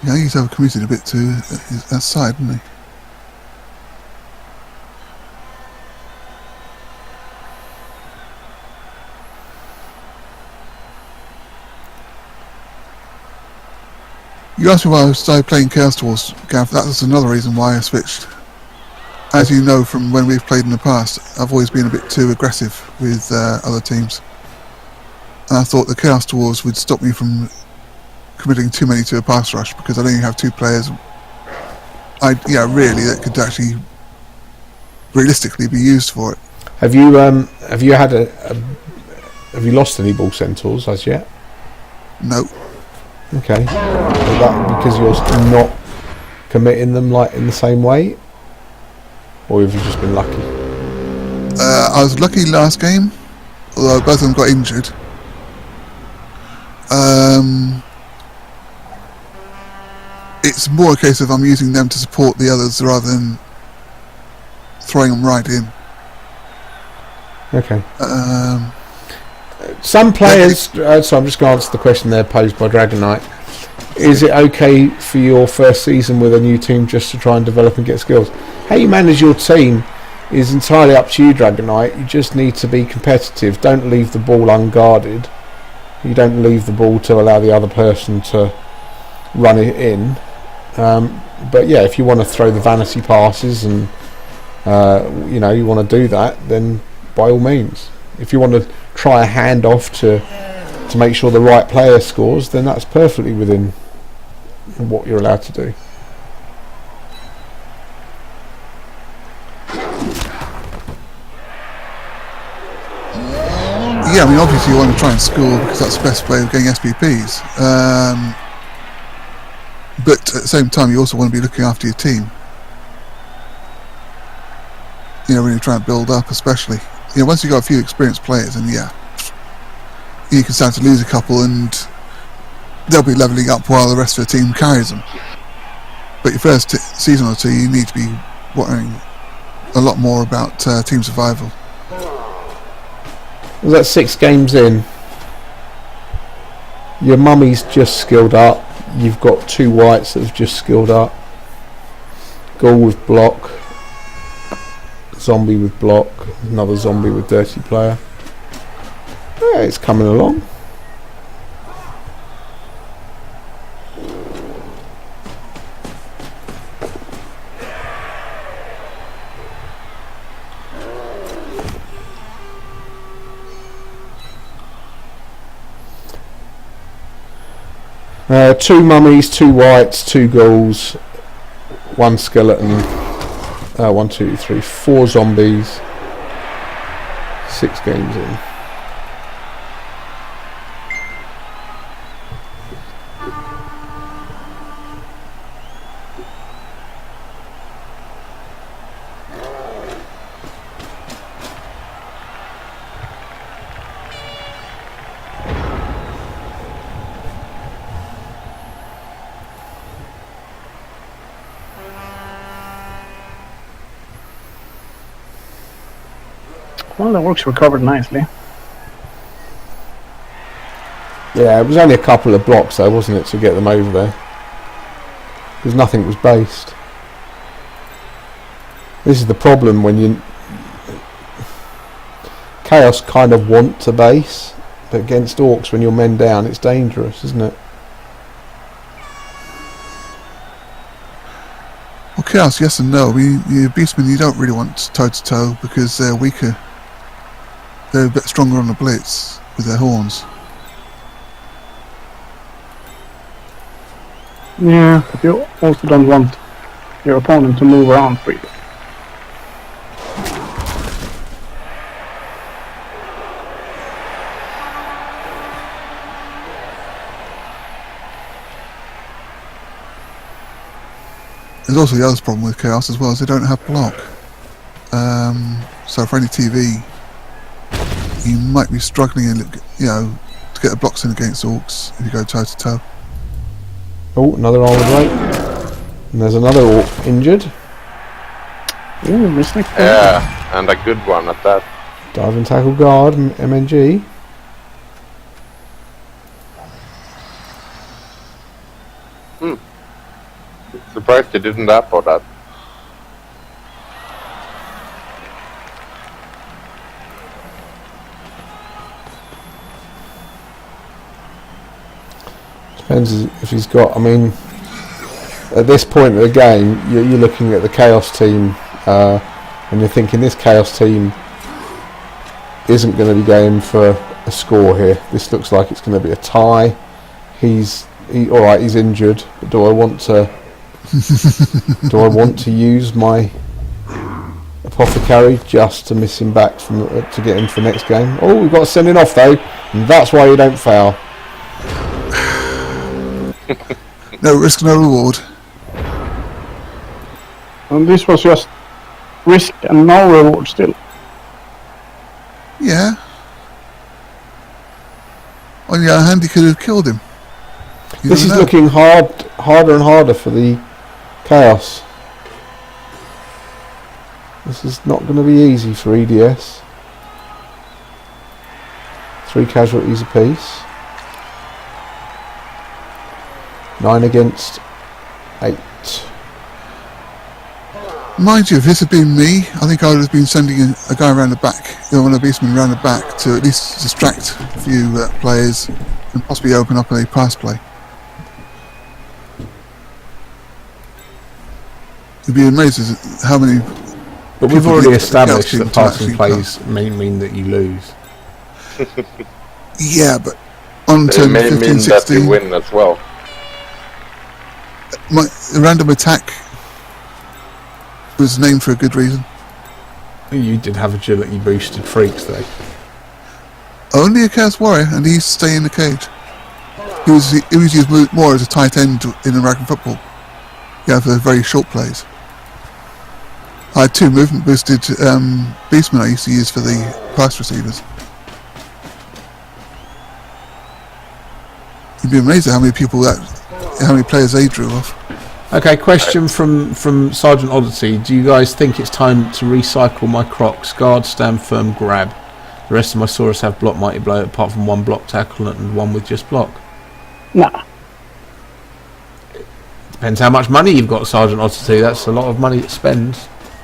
Yeah, he's overcommitted a bit to that side, didn't he? You asked me why I started playing Chaos Wars, Gav. That was another reason why I switched. As you know from when we've played in the past, I've always been a bit too aggressive with other teams. And I thought the Chaos Wars would stop me from committing too many to a pass rush, because I only have 2 players. Really, that could actually realistically be used for it. Have you had have you lost any ball centaurs as yet? No. Okay. Is that because you're not committing them like in the same way, or have you just been lucky? I was lucky last game, although both of them got injured. It's more a case of I'm using them to support the others rather than throwing them right in. Okay. Some players, so I'm just going to answer the question there posed by Dragonite. Is it okay for your first season with a new team just to try and develop and get skills? How you manage your team is entirely up to you, Dragonite. You just need to be competitive. Don't leave the ball unguarded. You don't leave the ball to allow the other person to run it in. But yeah, if you want to throw the vanity passes and you want to do that, then by all means. If you want to try a handoff to make sure the right player scores, then that's perfectly within what you're allowed to do. Yeah, I mean, obviously you want to try and score because that's the best way of getting SPPs. But at the same time, you also want to be looking after your team. When you're trying to build up, especially. Once you've got a few experienced players, and you can start to lose a couple and they'll be levelling up while the rest of the team carries them. But your first season or 2, you need to be worrying a lot more about team survival. Was that 6 games in? Your mummy's just skilled up. You've got 2 whites that have just skilled up. Ghoul with block. Zombie with block. Another zombie with dirty player. Yeah, it's coming along. Two mummies, 2 whites, 2 ghouls, 1 skeleton, 1, 2, 3, 4 zombies, 6 games in. Well, the works recovered nicely. Yeah, it was only a couple of blocks though, wasn't it, to get them over there? Because nothing was based. This is the problem when you... Chaos kind of want to base, but against Orcs when you're men down it's dangerous, isn't it? Well, Chaos, yes and no. The Beastmen you don't really want toe-to-toe because they're weaker. They're a bit stronger on the blitz with their horns. Yeah, but you also don't want your opponent to move around freely. There's also the other problem with Chaos as well, is they don't have block. So for any TV, you might be struggling, to get the blocks in against Orcs if you go toe to toe. Oh, another armor break. And there's another Orc injured. Ooh, mistake. Yeah, and a good one at that. Dive and tackle guard, MNG. Surprised he didn't up for that. Depends if he's got, I mean, at this point of the game, you're looking at the Chaos team, and you're thinking this Chaos team isn't going to be going for a score here. This looks like it's going to be a tie. Alright, he's injured, but do I want to use my Apothecary just to miss him back to get him for the next game? Oh, we've got to send him off though, and that's why you don't foul. No risk, no reward. And this was just risk and no reward still. Yeah. On the other hand, he could have killed him. This is looking harder and harder for the Chaos. This is not going to be easy for EDS. 3 casualties apiece. 9 against 8. Mind you, if this had been me, I think I would have been sending a guy around the back, one of the Beastmen around the back to at least distract a few players and possibly open up a pass play. You'd be amazed at how many... But we've already established that that passing plays mean that you lose. Yeah, but on turn 15, mean 16... that you win as well. A random attack was named for a good reason. You did have agility boosted freaks though. Only a Chaos Warrior, and he used to stay in the cage. He was used more as a tight end in American football. Yeah, for very short plays. I had 2 movement boosted Beastmen I used to use for the pass receivers. You'd be amazed at how many players they drew off. Okay, question from Sergeant Odyssey. Do you guys think it's time to recycle my Crocs? Guard, stand firm, grab. The rest of my Saurus have block, mighty blow, apart from 1 block tackle and 1 with just block. Nah. Depends how much money you've got, Sergeant Oddity. That's a lot of money to spend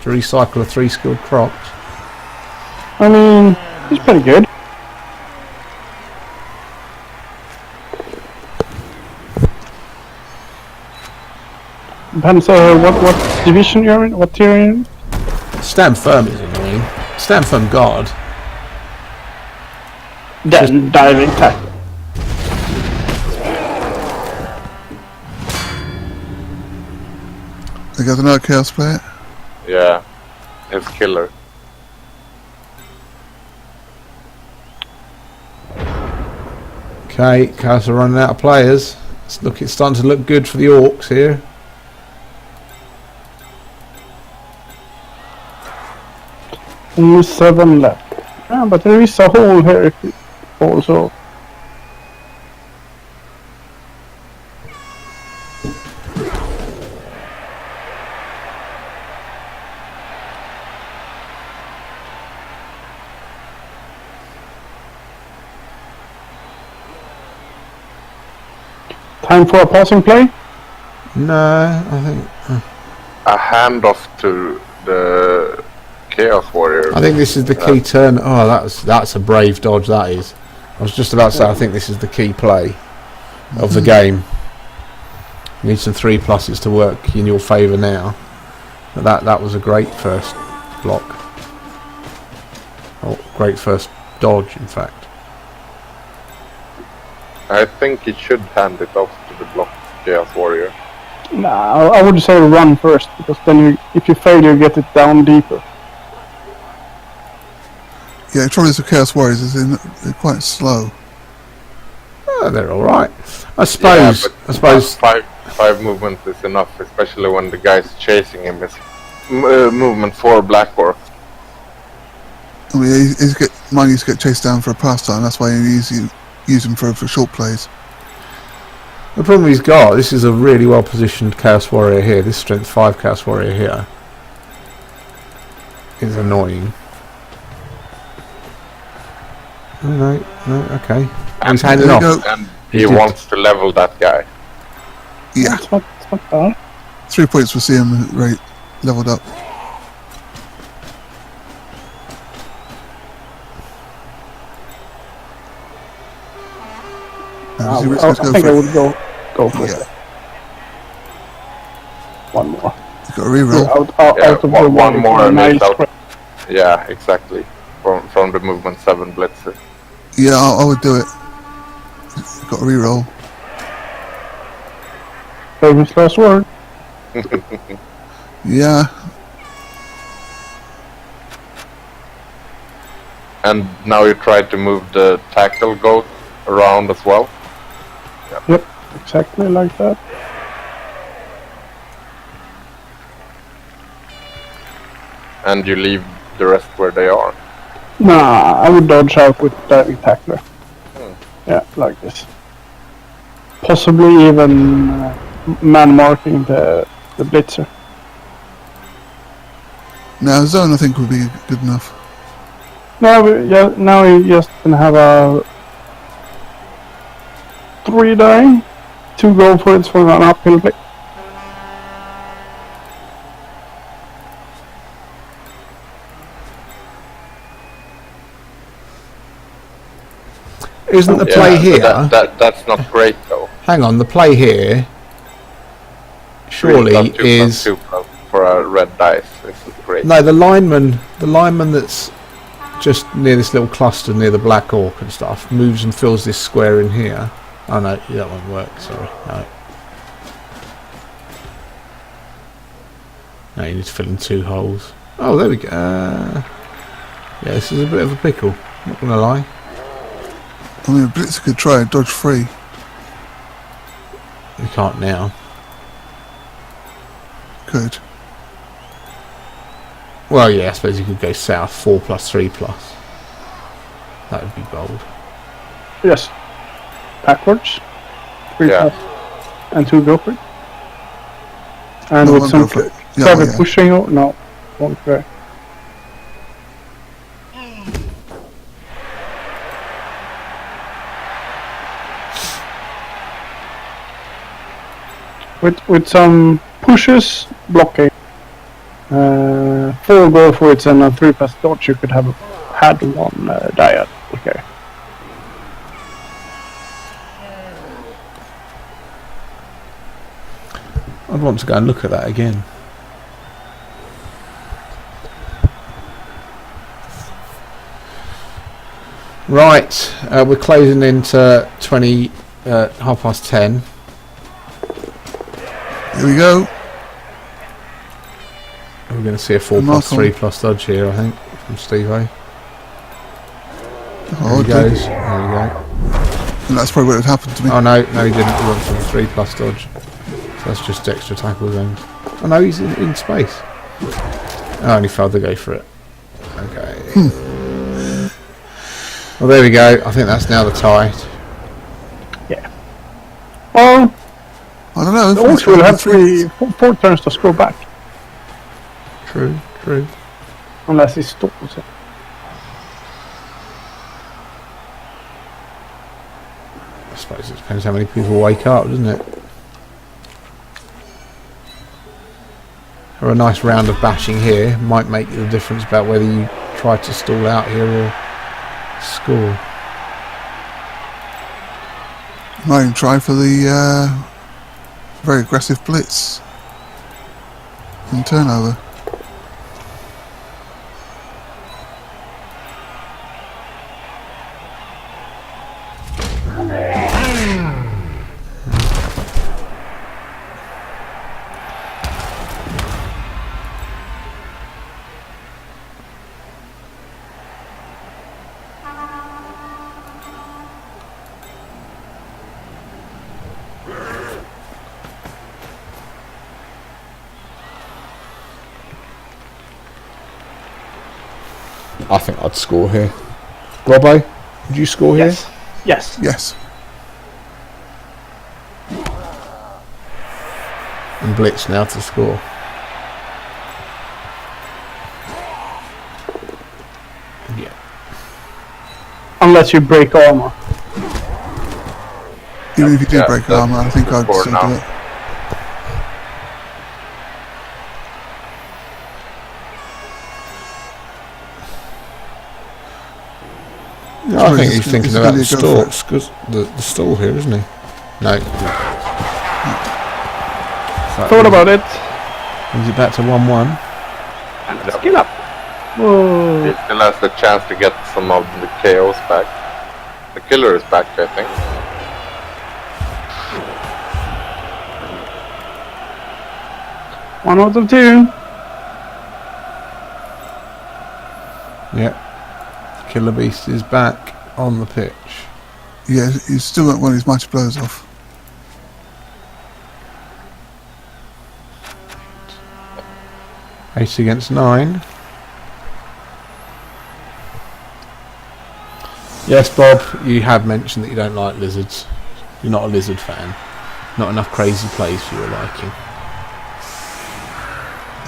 to recycle a 3 skilled crops. I mean, he's pretty good. Depends what division you're in, what tier you're in. Stand firm is annoying. Stand firm guard. Then diving tackle. They got another chaos player. Yeah, his killer. Okay, Chaos are running out of players. It's starting to look good for the Orcs here. Only 7 left. Yeah, but there is a hole here also. Time for a passing play? No, I think A handoff to the Chaos Warrior. I think this is the key turn. Oh, that's a brave dodge. That is. I was just about to say. I think this is the key play of the game. You need some 3+s to work in your favour now. But that was a great first block. Oh, great first dodge, in fact. I think he should hand it off to the block Chaos Warrior. Nah, I would say run first, because then if you fail, you get it down deeper. Yeah, the trouble is with Chaos Warriors is they're quite slow. Oh, they're all right. I suppose. Yeah, I suppose. Five movements is enough, especially when the guy's chasing him is movement 4 Black Orc. I mean, mine used to get chased down for a pastime. That's why you use them for short plays. The problem he's got. This is a really well positioned Chaos Warrior here. This Strength 5 Chaos Warrior here is annoying. Oh, no, okay. He's handing There off. we go. And he wants to level that guy. Yeah, It's not bad. 3 points for CM rate leveled up. I Let's go think for I it. would go for Yeah. it. One more. You've got a reroll. Out of the one more and nice it's out. square. Yeah, exactly. From the movement 7 Blitzer. Yeah, I would do it. You've got a reroll. Famous last word. Yeah, And now you try to move the tackle goat around as well. Yep, exactly like that. And you leave the rest where they are. Nah, I would dodge out with diving tackler. Yeah, like this. Possibly even man marking the blitzer. now zone I think would be good enough. Now we just gonna have a 3 die, 2 go for it for an uphill play. Isn't the play but here? that's not great though. Hang on, the play here. Surely 3+2+2 is for a red dice. This is great. no the lineman that's just near this little cluster near the Black Orc and stuff moves and fills this square in here. Oh no, that won't work. Sorry, no. No, you need to fill in 2 holes. Oh, there we go. Yeah, this is a bit of a pickle. Not gonna lie. I mean, a blitzer could try and dodge free. You can't now. Could. Well, yeah, I suppose you could go south 4+3+. That would be bold. Yes. Backwards. 3 Yeah. plus. And 2 go for it. And No, with one some go for it. Yeah, clever yeah. pushing. No, won't try. With some pushes, blockade, 4 go for it and a 3+ dodge, you could have had one dyad. Okay. I'd want to go and look at that again. Right, we're closing into 10:30. Here we go. We're going to see a 4+3+ dodge here, I think, from Steve-O. Oh, There he goes. There we go. And that's probably what would happen to me. Oh no, he didn't. He went for the 3+ dodge. So that's just extra tackle zones. Oh no, he's in space. Oh, and he failed to go for it. Okay. Well, there we go. I think that's now the tie. Yeah. Well, I don't know. the Orcs will have 4 turns to score back. True. Unless he stalls it. I suppose it depends how many people wake up, doesn't it? Or a nice round of bashing here might make the difference about whether you try to stall out here or score. Might even try for the very aggressive blitz and turnover. I think I'd score here. Robbo, would you score here? Yes. Yes. And Blitz now to score. Yeah. Unless you break armor. Even if you do Yeah, break armor, I think I'd score still now. do it. No, I think he's thinking about the stalks. stalks, because the stall here, isn't he? No. Thought about it. Is it back to 1-1? And skill up. Whoa. He still has the chance to get some of the KOs back. The killer is back, I think. One out of 2. Yeah. Killer Beast is back on the pitch. Yeah, he's still got one of his mighty blows off. Eight against 9. Yes, Bob, you have mentioned that you don't like lizards. You're not a lizard fan. Not enough crazy plays for your liking.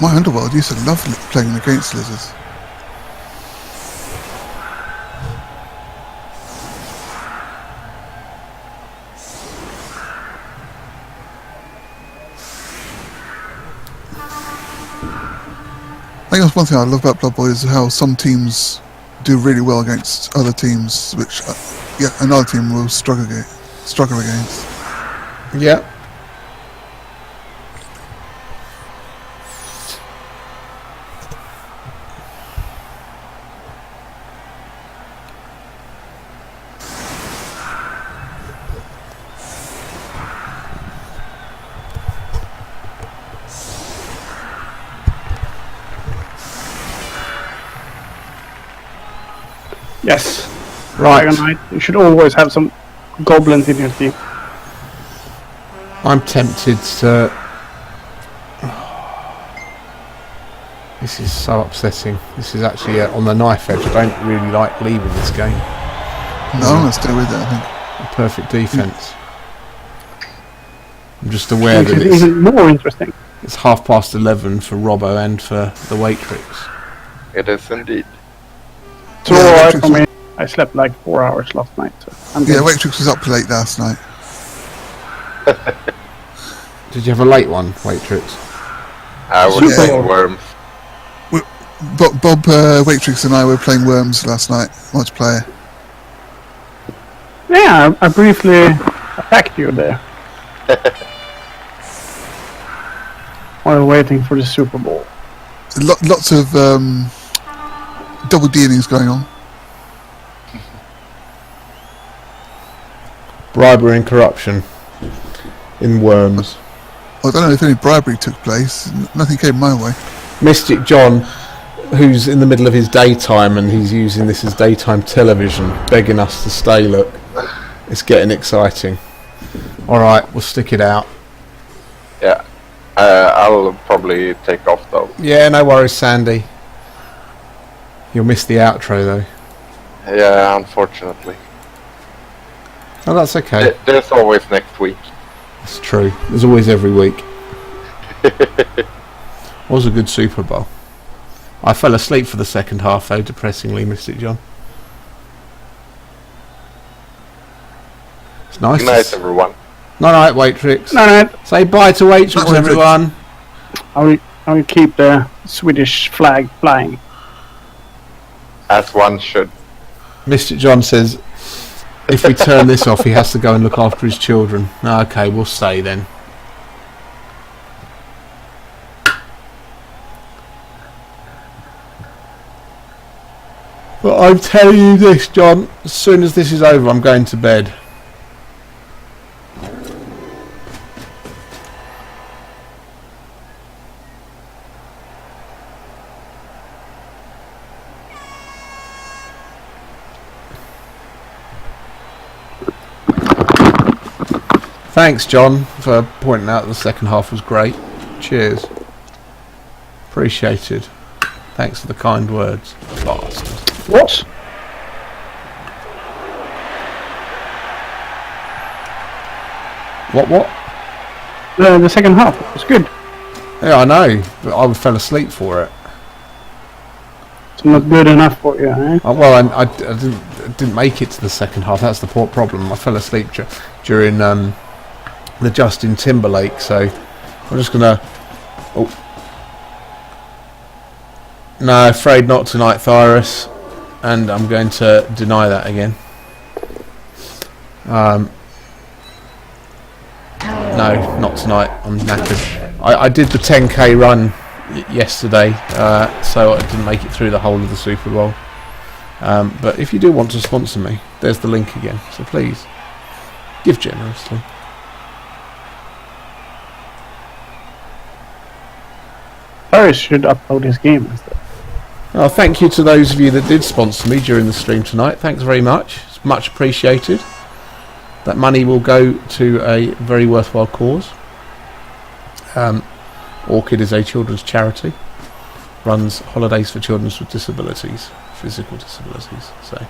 My underworld used to love playing against lizards. I think that's one thing I love about Blood Bowl is how some teams do really well against other teams, which another team will struggle against. Yeah. Yes. Right. Dragon Knight. You should always have some goblins in your team. I'm tempted to... This is so upsetting. This is actually on the knife edge. I don't really like leaving this game. No, I'm going to stay with it, I think. A perfect defence. I'm just aware Which that is even more interesting. it's 11:30 for Robbo and for the Waitrix. It is indeed. So Yeah, alright Waitrix for me. I slept like 4 hours last night. So I'm Yeah, good. Waitrix was up late last night. Did you have a late one, Waitrix? I was Super playing Bowl. Worms. Bob Waitrix and I were playing Worms last night, multiplayer. Yeah, I briefly attacked you there. While waiting for the Super Bowl. Lots of double dealings going on. Bribery and corruption in Worms. I don't know if any bribery took place. Nothing came my way. Mystic John, who's in the middle of his daytime and he's using this as daytime television, begging us to stay. Look, it's getting exciting. Alright, we'll stick it out. Yeah. I'll probably take off though. Yeah, no worries, Sandy. You'll miss the outro though. Yeah, unfortunately. Oh, that's okay. There's always next week. It's true. There's always every week. Was a good Super Bowl. I fell asleep for the second half though, depressingly, Mystic John. It's nice. Good night, everyone. Night, Waitrix. No, Say bye to Waitrix, Night, Waitrix. everyone. I will keep the Swedish flag flying. As one should. Mystic John says if we turn this off, he has to go and look after his children. Okay, we'll stay then. But I'm telling you this, John, as soon as this is over, I'm going to bed. Thanks, John, for pointing out the second half was great. Cheers. Appreciated. Thanks for the kind words. Bastard. What? What? The second half was good. Yeah, I know, but I fell asleep for it. It's not good enough for you, eh? Well, I didn't make it to the second half. That's the problem. I fell asleep during the Justin Timberlake, so I'm just gonna. Oh. No, afraid not tonight, Thyrus, and I'm going to deny that again. No, not tonight. I'm knackered. I did the 10k run yesterday, so I didn't make it through the whole of the Super Bowl. But if you do want to sponsor me, there's the link again. So please, give generously. Paris should upload his game instead. Oh, thank you to those of you that did sponsor me during the stream tonight. Thanks very much. It's much appreciated. That money will go to a very worthwhile cause. Orchid is a children's charity. Runs holidays for children with disabilities, physical disabilities. So,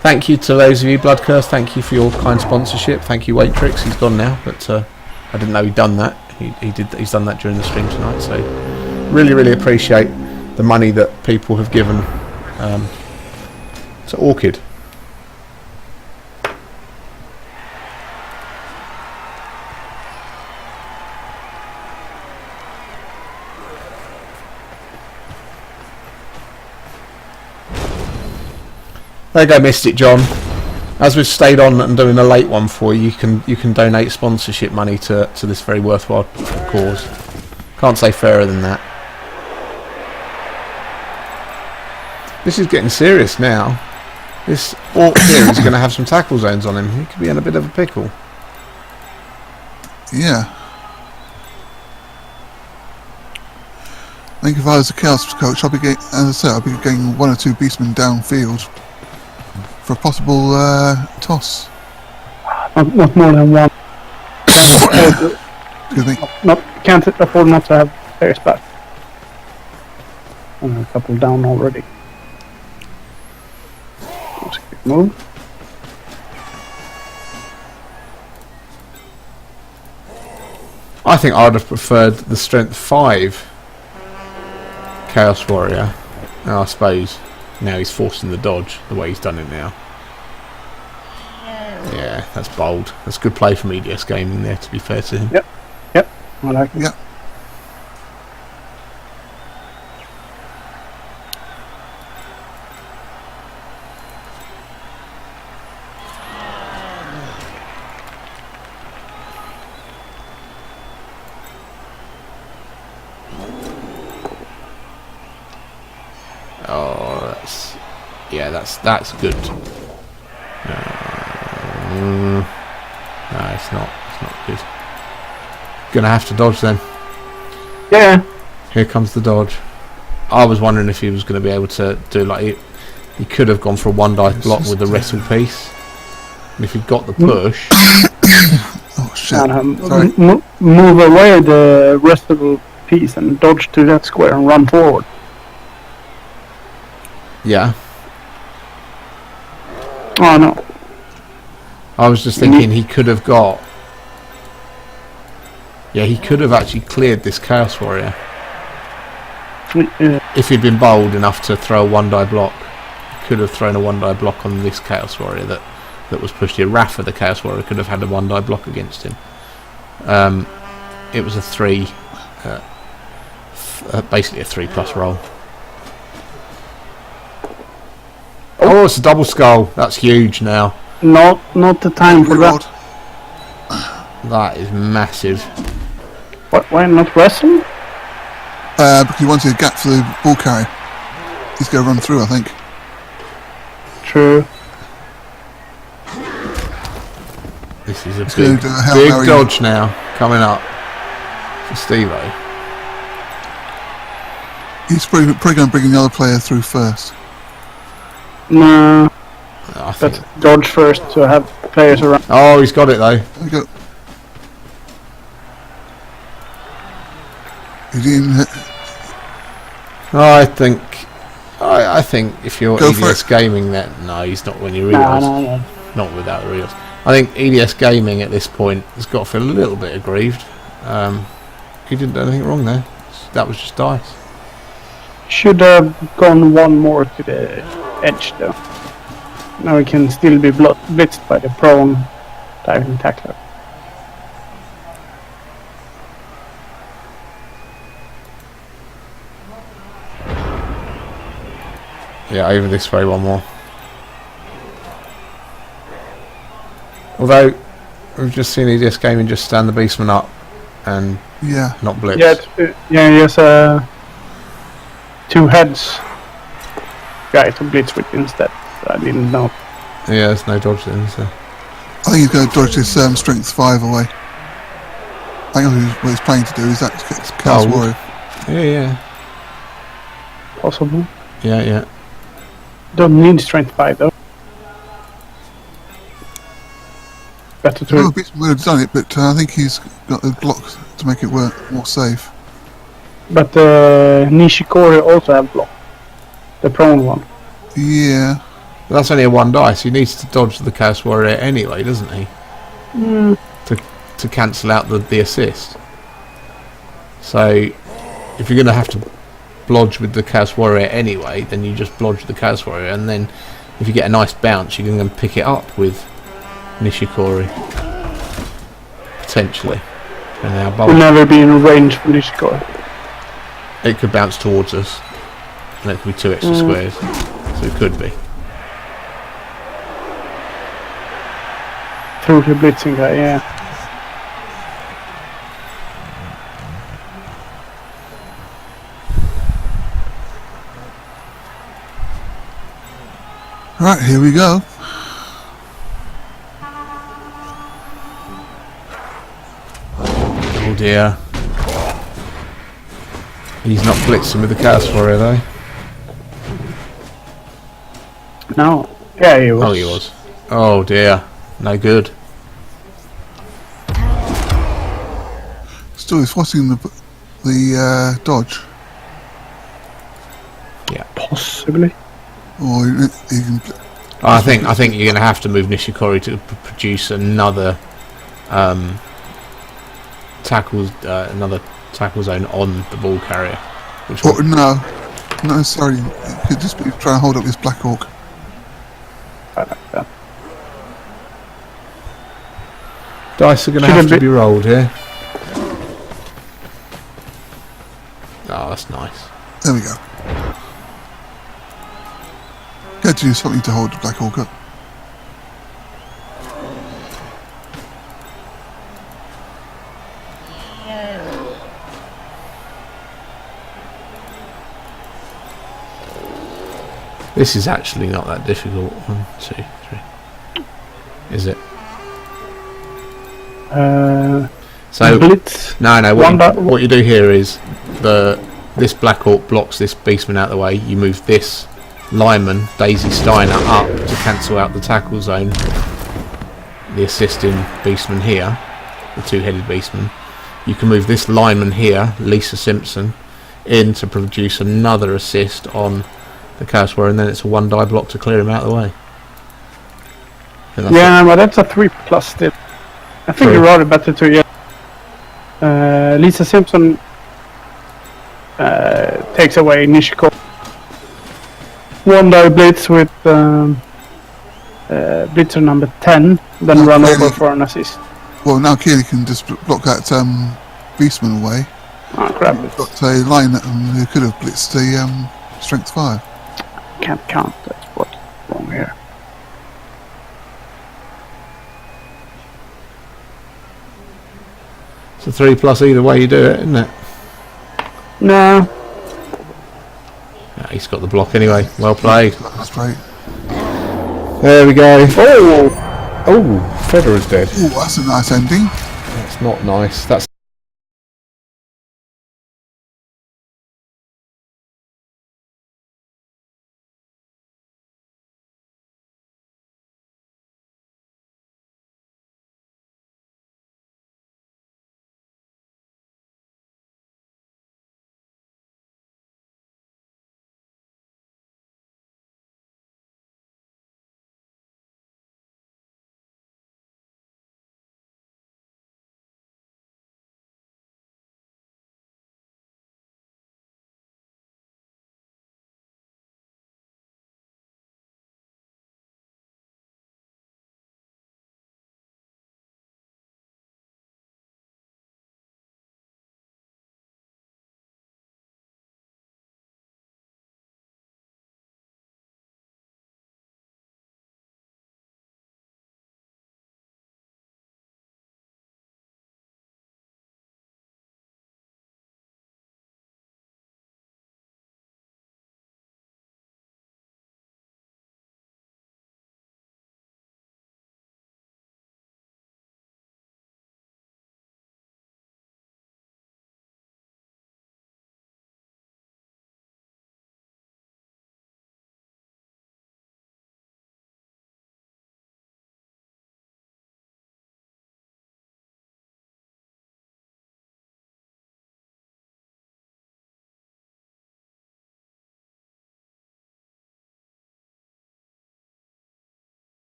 thank you to those of you, Blood Curse. Thank you for your kind sponsorship. Thank you, Waitrix. He's gone now, but I didn't know he'd done that. He's done that during the stream tonight. So, really appreciate the money that people have given to Orchid. There you go, Mystic John. As we've stayed on and doing a late one for you, you can donate sponsorship money to this very worthwhile cause. Can't say fairer than that. This is getting serious now. This Orc here is going to have some tackle zones on him. He could be in a bit of a pickle. Yeah. I think if I was a Chaos coach, I'll be getting, as I said, I'll be getting one or two beastmen downfield for a possible toss. Not more than one. Excuse me. Can't afford not to have players back. And a couple down already. Let's keep move. I think I'd have preferred the Strength 5 Chaos Warrior. I suppose now he's forcing the dodge the way he's done it now. Yeah, that's bold. That's good play from EDS Gaming there, to be fair to him. Yep. I like it. Yeah. Oh, that's good. No, it's not. It's not good. Gonna have to dodge then. Yeah. Here comes the dodge. I was wondering if he was going to be able to do like he could have gone for a one dice block with the wrestle piece, and if he got the push. Oh shit! And Sorry. move away the rest of the piece and dodge to that square and run forward. Yeah, Oh no. I was just thinking he could have got. Yeah, he could have actually cleared this Chaos Warrior if he'd been bold enough to throw a one die block. He could have thrown a one die block on this Chaos Warrior that was pushed here. Rafa, the Chaos Warrior, could have had a one die block against him. It was a 3, basically a 3+ roll. Oh, it's a double skull. That's huge now. Not the time for Rerolled. that. That is massive. Why not wrestle? Because he wanted a gap for the ball carrier. He's going to run through, I think. True. This is a He's going big, to do a Hail big Mary. dodge now coming up for Steve-O. He's probably going to bring the other player through first. No. I think. Let's dodge first to have players around. Oh, he's got it though. There we go. He didn't. I think if you're Go for EDS Gaming, that no, he's not when you No, realise. no. Not without the reels. I think EDS Gaming at this point has got to feel a little bit aggrieved. He didn't do anything wrong there. That was just dice. Should have gone one more to the edge though. Now we can still be blitzed by the prone diving tackler. Yeah, over this way one more. Although we've just seen EDS Gaming just stand the beastman up and Yeah. not blitz. Yeah, he has 2 heads guy to blitz with instead. I didn't know. Yeah, there's no dodge then, so. I think he's going to dodge this strength 5 away. I think what he's planning to do is that Chaos Bold. Warrior. Yeah. Possible. Yeah. Don't need strength 5 though. Better to. Well, Beastman would have done it, but I think he's got the blocks to make it work more safe. But Nishikori also have block. The prone one. Yeah. But that's only a 1 dice. He needs to dodge the Chaos Warrior anyway, doesn't he? To cancel out the assist. So if you're going to have to blodge with the Chaos Warrior anyway, then you just blodge the Chaos Warrior, and then if you get a nice bounce, you can then pick it up with Nishikori potentially. And now Will never be in range for Nishikori. it could bounce towards us, and it could be 2 extra squares, so it could be. Through the blitzing guy, yeah. Right, here we go. Oh dear. He's not blitzing with the Chaos Warrior though. No. Yeah, he was. Oh, he was. Oh dear. No good. Still, he's forcing the dodge. Possibly. Or he can. I think you're going to have to move Nishikori to produce another another tackle zone on the ball carrier. Which Or, no, not necessarily. He could just be trying to hold up this Black Hawk. I like that. dice are going to Should have have to been- be rolled here. Oh, that's nice. There we go. Got to do something to hold the Black Hawk up. This is actually not that difficult. 1, 2, 3. Is it? So Blitz. no. What you do here is this Black Hawk blocks this beastman out of the way. You move this lineman Daisy Steiner up to cancel out the tackle zone. The assisting beastman here, the two-headed beastman. You can move this lineman here, Lisa Simpson, in to produce another assist on the Chaos Warrior, and then it's a 1 die block to clear him out of the way. Yeah, but that's a 3+ still. I think you wrote it better too. Yeah. Lisa Simpson takes away Nishiko. 1 die blitz with blitzer number 10, then run over for an assist. Well, now Keely can just block that Beastman away. Oh crap! Got a line who could have blitzed the strength 5. Can't count. That's what's wrong here. It's a 3+ either way you do it, isn't it? No. Yeah, he's got the block anyway. Well played. That's great. There we go. Oh, Federer's dead. Oh, that's a nice ending. That's not nice. That's